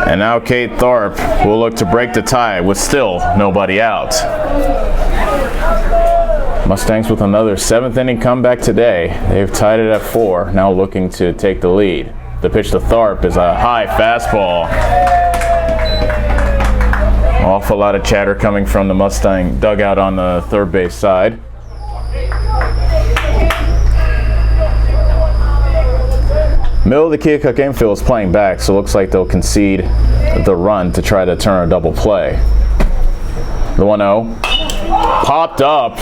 and now Kate Thorpe will look to break the tie with still nobody out. Mustangs with another 7th inning comeback today. They've tied it at 4, now looking to take the lead. The pitch to Thorpe is a high fastball. Awful lot of chatter coming from the Mustang dugout on the third base side. Middle of the Keokuk infield is playing back, so it looks like they'll concede the run to try to turn a double play. The 1-0 popped up.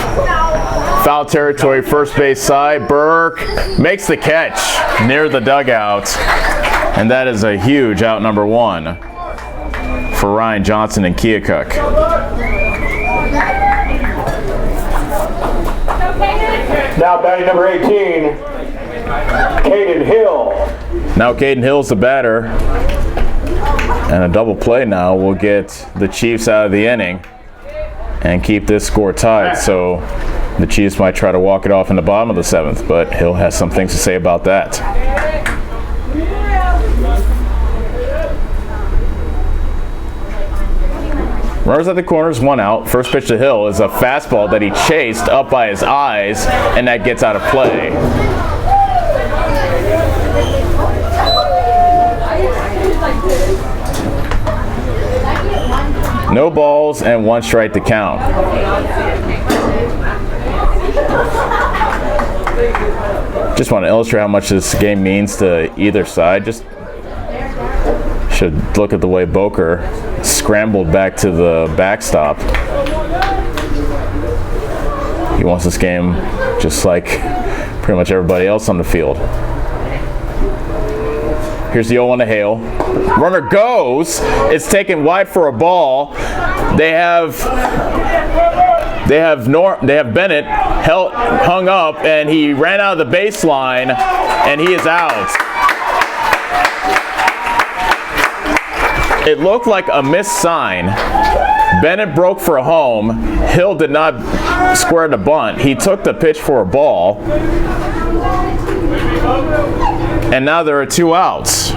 Foul territory, first base side. Burke makes the catch near the dugout, and that is a huge out number 1 for Ryan Johnson and Keokuk. Now batting number 18, Caden Hill. Now Caden Hill's the batter, and a double play now will get the Chiefs out of the inning and keep this score tied. So the Chiefs might try to walk it off in the bottom of the 7th, but Hill has some things to say about that. Runners at the corners, 1 out. First pitch to Hill is a fastball that he chased up by his eyes, and that gets out of play. No balls and 1 strike to count. Just want to illustrate how much this game means to either side. Just should look at the way Boker scrambled back to the backstop. He wants this game just like pretty much everybody else on the field. Here's the 0-1 to Hale. Runner goes. It's taken wide for a ball. They have Bennett hung up, and he ran out of the baseline, and he is out. It looked like a missed sign. Bennett broke for a home. Hill did not square the bunt. He took the pitch for a ball. And now there are 2 outs.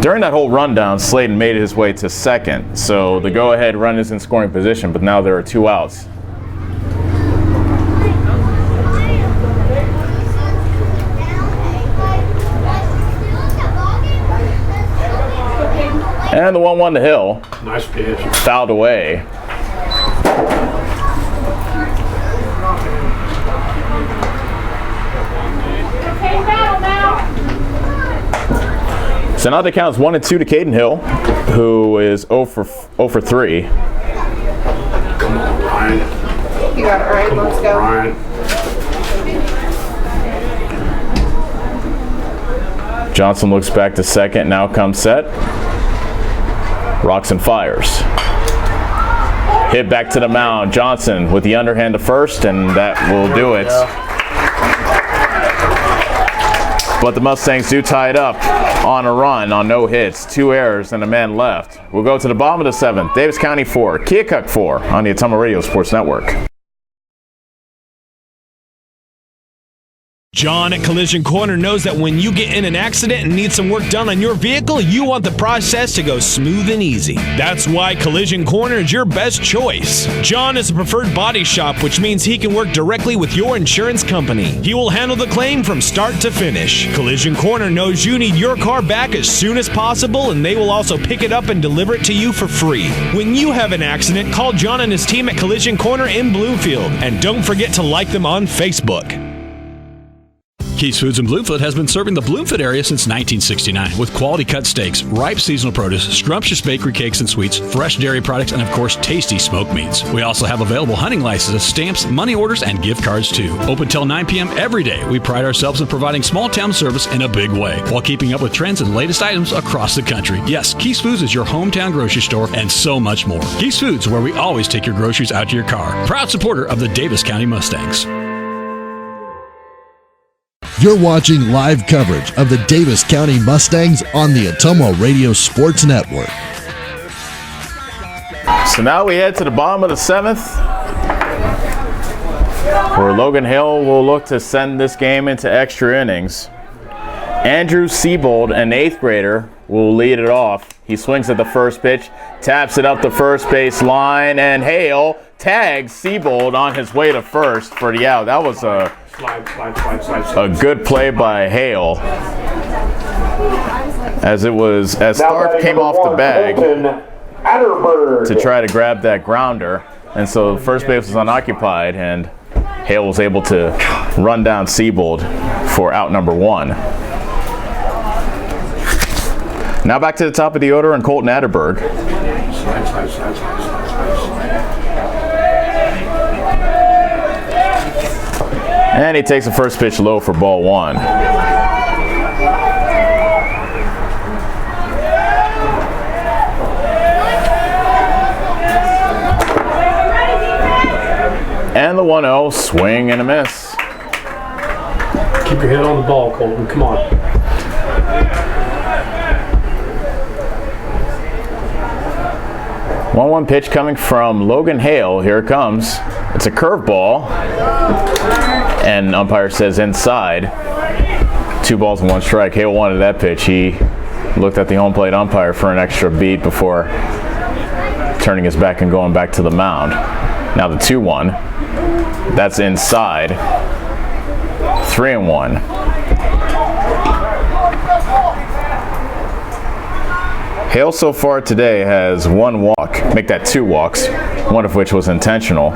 During that whole rundown, Slayton made his way to second. So the go-ahead run is in scoring position, but now there are 2 outs. And the 1-1 to Hill. Nice pitch. Fouled away. So now the count is 1-2 to Caden Hill, who is 0 for 3. Come on, Ryan. You got it right. Let's go. Ryan. Johnson looks back to second, now comes set. Rocks and fires. Hit back to the mound. Johnson with the underhand to first, and that will do it. But the Mustangs do tie it up on a run on no hits, 2 errors, and a man left. We'll go to the bottom of the 7th. Davis County 4, Keokuk 4 on the Ottumwa Radio Sports Network. John at Collision Corner knows that when you get in an accident and need some work done on your vehicle, you want the process to go smooth and easy. That's why Collision Corner is your best choice. John is a preferred body shop, which means he can work directly with your insurance company. He will handle the claim from start to finish. Collision Corner knows you need your car back as soon as possible, and they will also pick it up and deliver it to you for free. When you have an accident, call John and his team at Collision Corner in Bloomfield, and don't forget to like them on Facebook. Keith's Foods in Bloomfield has been serving the Bloomfield area since 1969 with quality cut steaks, ripe seasonal produce, scrumptious bakery cakes and sweets, fresh dairy products, and of course tasty smoked meats. We also have available hunting licenses, stamps, money orders, and gift cards too. Open till 9 p.m. every day. We pride ourselves in providing small town service in a big way while keeping up with trends and latest items across the country. Yes, Keith's Foods is your hometown grocery store and so much more. Keith's Foods, where we always take your groceries out to your car. Proud supporter of the Davis County Mustangs. You're watching live coverage of the Davis County Mustangs on the Ottumwa Radio Sports Network. So now we head to the bottom of the 7th, where Logan Hill will look to send this game into extra innings. Andrew Siebold, an 8th grader, will lead it off. He swings at the first pitch, taps it up the first base line, and Hale tags Siebold on his way to first for the out. That was a good play by Hale. As Stark came off the bag to try to grab that grounder, and so first base was unoccupied, and Hale was able to run down Siebold for out number 1. Now back to the top of the order and Colton Atterberg. And he takes the first pitch low for ball 1. And the 1-0, swing and a miss. Keep your head on the ball, Colton. Come on. One pitch coming from Logan Hale. Here it comes. It's a curveball. And umpire says inside. 2 balls and 1 strike. Hale wanted that pitch. He looked at the home plate umpire for an extra beat before turning his back and going back to the mound. Now the 2-1. That's inside. 3-1. Hale so far today has 1 walk. Make that 2 walks, one of which was intentional.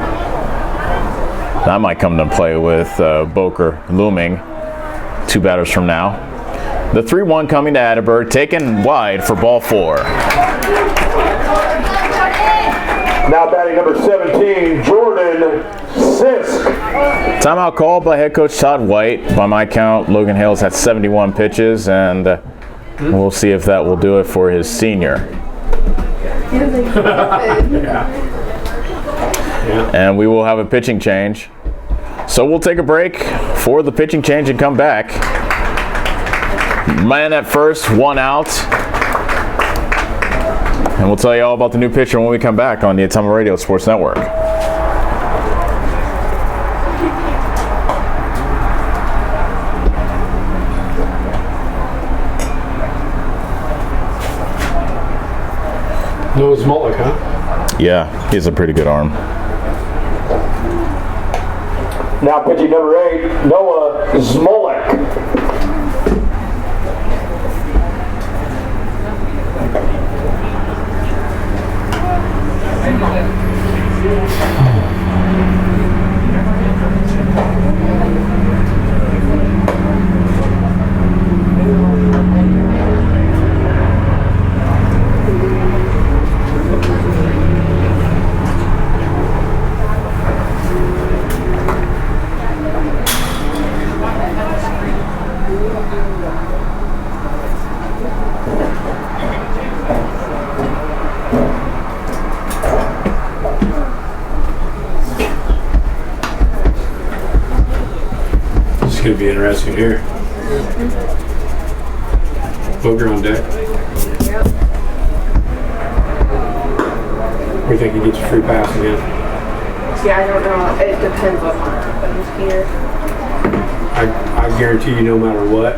That might come to play with Boker looming 2 batters from now. The 3-1 coming to Atterberg, taken wide for ball 4. Now batting number 17, Jordan Sisk. Timeout called by head coach Todd White. By my count, Logan Hale's had 71 pitches, and we'll see if that will do it for his senior. And we will have a pitching change. So we'll take a break for the pitching change and come back. Man at first, 1 out. And we'll tell you all about the new pitcher when we come back on the Atomo Radio Sports Network. Noah Smolik, huh? Yeah, he has a pretty good arm. Now pitching number 8, Noah Smolik. It's going to be interesting here. Boger on deck. Or you think he gets a free pass again? See, I don't know. It depends on what happens here. I guarantee you, no matter what,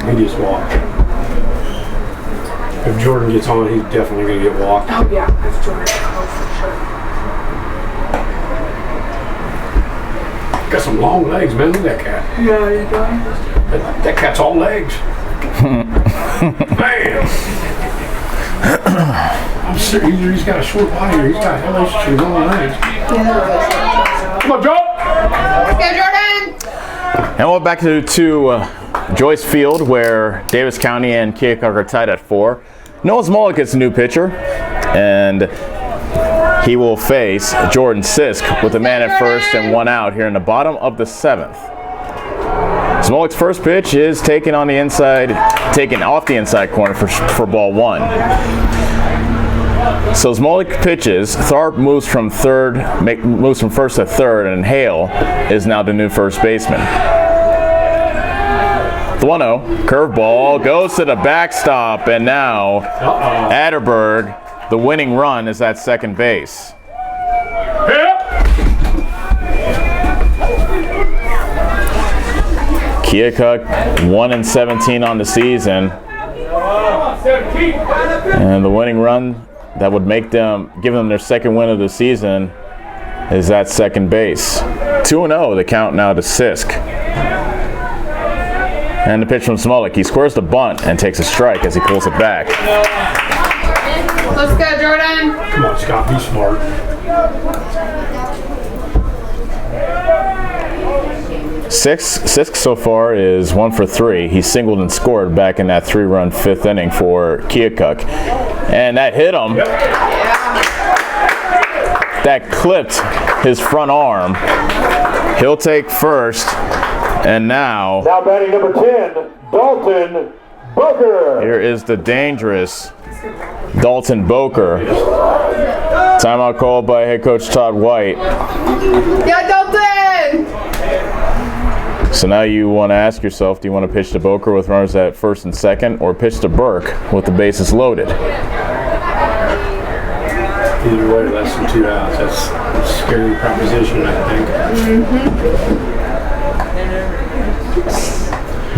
he just walked. If Jordan gets on, he's definitely going to get walked. Oh, yeah. If Jordan goes, for sure. Got some long legs, man. Look at that cat. Yeah, you doing? That cat's all legs. Man! I'm serious. He's got a short body. He's got LSU long legs. Come on, Joe! Let's go, Jordan! And we're back to Joyce Field, where Davis County and Keokuk are tied at 4. Noah Smolik gets a new pitcher, and he will face Jordan Sisk with a man at first and 1 out here in the bottom of the 7th. Smolik's first pitch is taken off the inside corner for ball 1. So Smolik pitches. Tharp moves from first to third, and Hale is now the new first baseman. The 1-0 curveball goes to the backstop, and now Atterberg, the winning run, is at second base. Keokuk 1-17 on the season, and the winning run that would give them their second win of the season is at second base. 2-0, the count now to Sisk. And the pitch from Smolik. He squares the bunt and takes a strike as he pulls it back. Let's go, Jordan! Come on, Scott, be smart. Sisk so far is 1 for 3. He singled and scored back in that 3-run 5th inning for Keokuk. And that hit him. That clipped his front arm. He'll take first. And now batting number 10, Dalton Boker. Here is the dangerous Dalton Boker. Timeout called by head coach Todd White. Yeah, Dalton! So now you want to ask yourself, do you want to pitch to Boker with runners at first and second, or pitch to Burke with the bases loaded? Either way, less than 2 outs. That's a scary proposition, I think.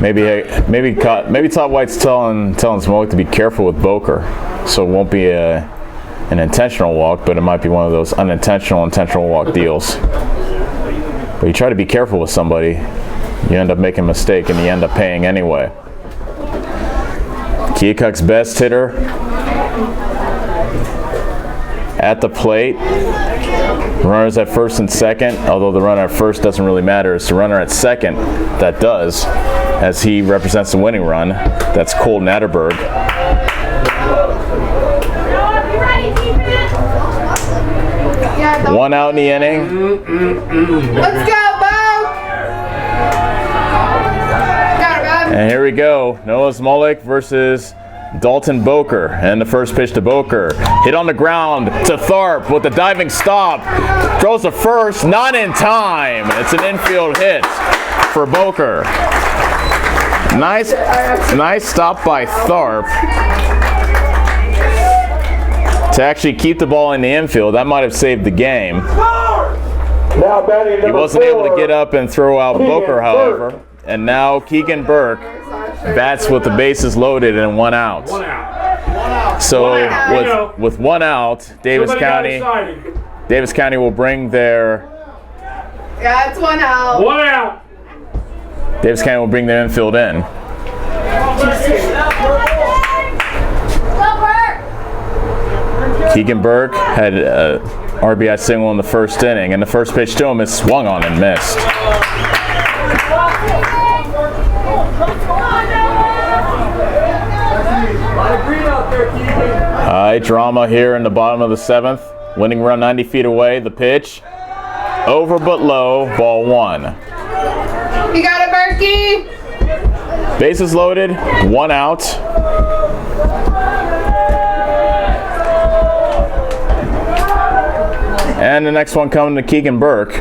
Maybe Todd White's telling Smoke to be careful with Boker, so it won't be an intentional walk, but it might be one of those unintentional intentional walk deals. But you try to be careful with somebody, you end up making a mistake and you end up paying anyway. Keokuk's best hitter at the plate. Runners at first and second, although the runner at first doesn't really matter. It's the runner at second that does, as he represents the winning run. That's Cole Natterberg. One out in the inning. Let's go, Bo! And here we go. Noah Smolik versus Dalton Boker. And the first pitch to Boker. Hit on the ground to Tharp with the diving stop. Throws the first, not in time. It's an infield hit for Boker. Nice stop by Tharp to actually keep the ball in the infield. That might have saved the game. Now batting He wasn't able to get up and throw out Boker, however. And now Keegan Burke bats with the bases loaded and one out. So with one out, Davis County will bring their... Yeah, it's one out. One out. Davis County will bring their infield in. Keegan Burke had a RBI single in the first inning, and the first pitch to him is swung on and missed. High drama here in the bottom of the seventh. Winning run 90 feet away. The pitch over but low. Ball one. You got it, Berkey. Bases loaded. One out. And the next one coming to Keegan Burke.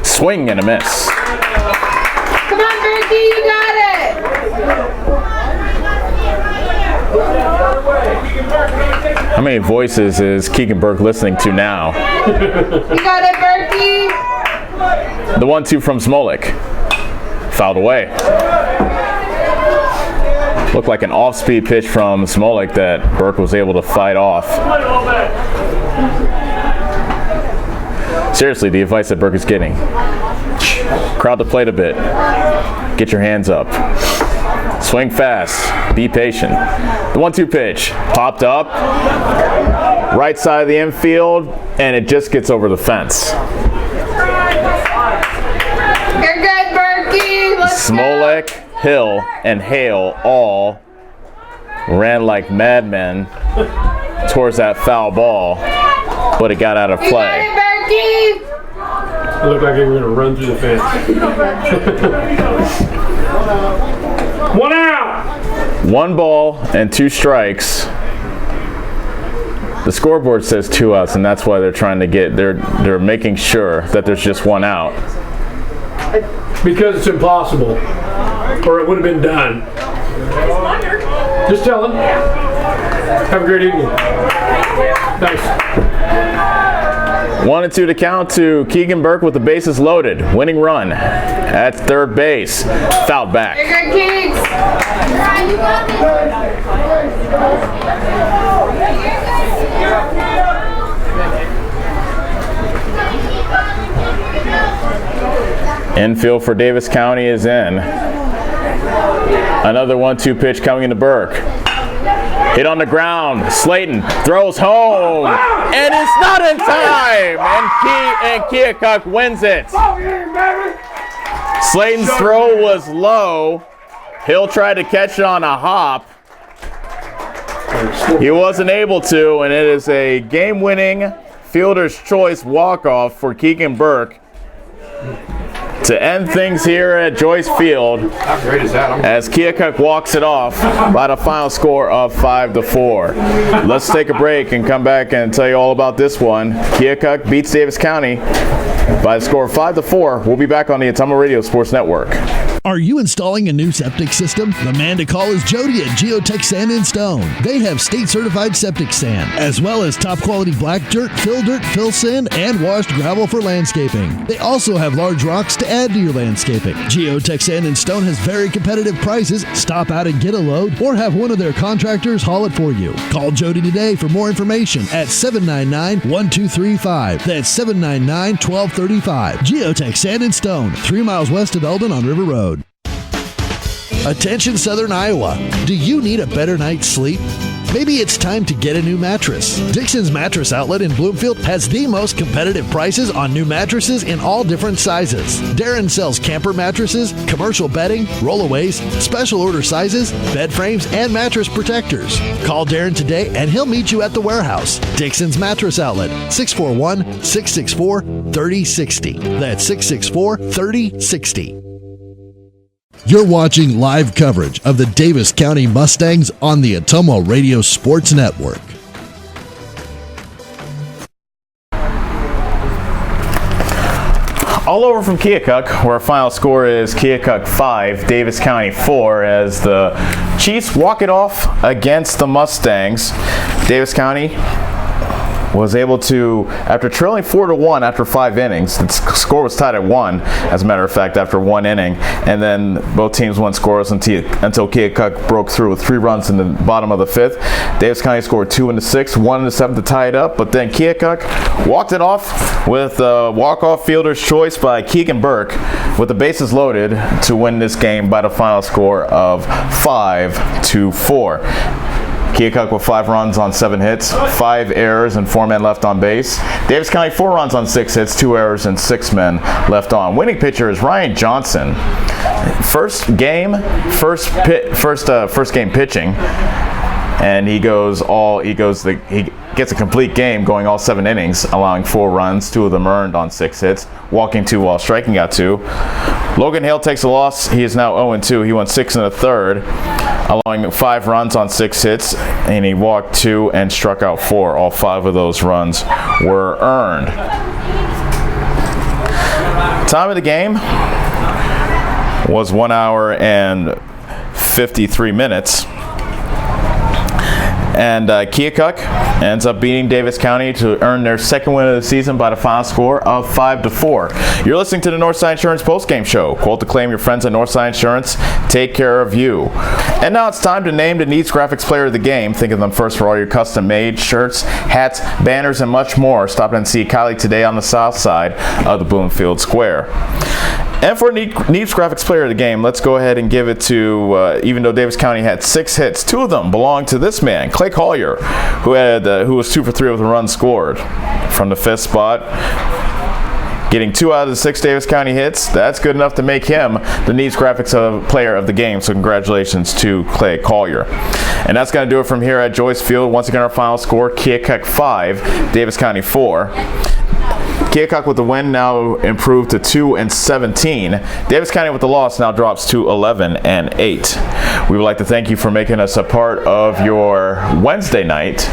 Swing and a miss. Come on, Berkey, you got it. How many voices is Keegan Burke listening to now? You got it, Berkey. The 1-2 from Smolik. Fouled away. Looked like an off-speed pitch from Smolik that Burke was able to fight off. Seriously, the advice that Burke is getting. Crowd the plate a bit. Get your hands up. Swing fast. Be patient. The 1-2 pitch. Popped up. Right side of the infield, and it just gets over the fence. You're good, Berkey. Let's Smolik, Hill, and Hale all ran like madmen towards that foul ball, but it got out of play. You got it, Berkey. It looked like they were going to run through the fence. One out. 1 ball and 2 strikes. The scoreboard says 2 outs, and that's why they're trying to get. They're making sure that there's just 1 out. Because it's impossible, or it would have been done. Just tell them. Have a great evening. Thanks. 1-2 to count to Keegan Burke with the bases loaded. Winning run at third base. Fouled back. You're good, Keeks. You got it. Infield for Davis County is in. Another 1-2 pitch coming into Burke. Hit on the ground. Slayton throws home. And it's not in time. And Keokuk wins it. Slayton's throw was low. Hill tried to catch it on a hop. He wasn't able to, and it is a game-winning fielder's choice walk-off for Keegan Burke to end things here at Joyce Field. How great is that? As Keokuk walks it off by the final score of 5-4. Let's take a break and come back and tell you all about this one. Keokuk beats Davis County by the score of 5-4. We'll be back on the Ottumwa Radio Sports Network. Are you installing a new septic system? The man to call is Jody at Geotech Sand and Stone. They have state-certified septic sand, as well as top-quality black dirt, fill sand, and washed gravel for landscaping. They also have large rocks to add to your landscaping. Geotech Sand and Stone has very competitive prices. Stop out and get a load, or have one of their contractors haul it for you. Call Jody today for more information at 799-1235. That's 799-1235. Geotech Sand and Stone, 3 miles west of Eldon on River Road. Attention Southern Iowa. Do you need a better night's sleep? Maybe it's time to get a new mattress. Dixon's Mattress Outlet in Bloomfield has the most competitive prices on new mattresses in all different sizes. Darren sells camper mattresses, commercial bedding, rollaways, special order sizes, bed frames, and mattress protectors. Call Darren today and he'll meet you at the warehouse. Dixon's Mattress Outlet, 641-664-3060. That's 664-3060. You're watching live coverage of the Davis County Mustangs on the Atomo Radio Sports Network. All over from Keokuk, where our final score is Keokuk 5, Davis County 4, as the Chiefs walk it off against the Mustangs. Davis County was able to, after trailing 4-1 after 5 innings, the score was tied at 1, as a matter of fact, after 1 inning, and then both teams went scoreless until Keokuk broke through with 3 runs in the bottom of the 5th. Davis County scored 2 in the 6th, 1 in the 7th to tie it up, but then Keokuk walked it off with a walk-off fielder's choice by Keegan Burke with the bases loaded to win this game by the final score of 5-4. Keokuk with 5 runs on 7 hits, 5 errors, and 4 men left on base. Davis County 4 runs on 6 hits, 2 errors, and 6 men left on. Winning pitcher is Ryan Johnson. First game pitching, and he gets a complete game, going all 7 innings, allowing 4 runs, 2 of them earned on 6 hits, walking 2 while striking out 2. Logan Hale takes a loss. He is now 0-2. He went 6 in the 3rd, allowing 5 runs on 6 hits, and he walked 2 and struck out 4. All 5 of those runs were earned. Time of the game was 1 hour and 53 minutes. And Keokuk ends up beating Davis County to earn their 2nd win of the season by the final score of 5-4. You're listening to the Northside Insurance postgame show. Call to claim your friends at Northside Insurance. Take care of you. And now it's time to name the Needs Graphics Player of the Game. Think of them first for all your custom-made shirts, hats, banners, and much more. Stop in and see Kylie today on the south side of the Bloomfield Square. And for Needs Graphics Player of the Game, let's go ahead and give it to, even though Davis County had 6 hits, 2 of them belong to this man, Clay Collier, who was 2 for 3 with a run scored from the 5th spot. Getting 2 out of the 6 Davis County hits, that's good enough to make him the Needs Graphics Player of the Game. So congratulations to Clay Collier. And that's going to do it from here at Joyce Field. Once again, our final score, Keokuk 5, Davis County 4. Keokuk with the win now improved to 2-17. Davis County with the loss now drops to 11-8. We would like to thank you for making us a part of your Wednesday night.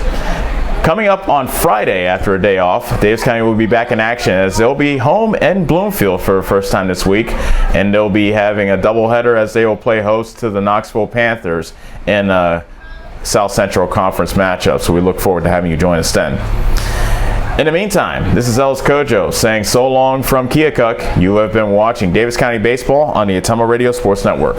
Coming up on Friday after a day off, Davis County will be back in action as they'll be home in Bloomfield for the first time this week, and they'll be having a doubleheader as they will play host to the Knoxville Panthers in a South Central Conference matchup. So we look forward to having you join us then. In the meantime, this is Ellis Kojo saying so long from Keokuk. You have been watching Davis County Baseball on the Atomo Radio Sports Network.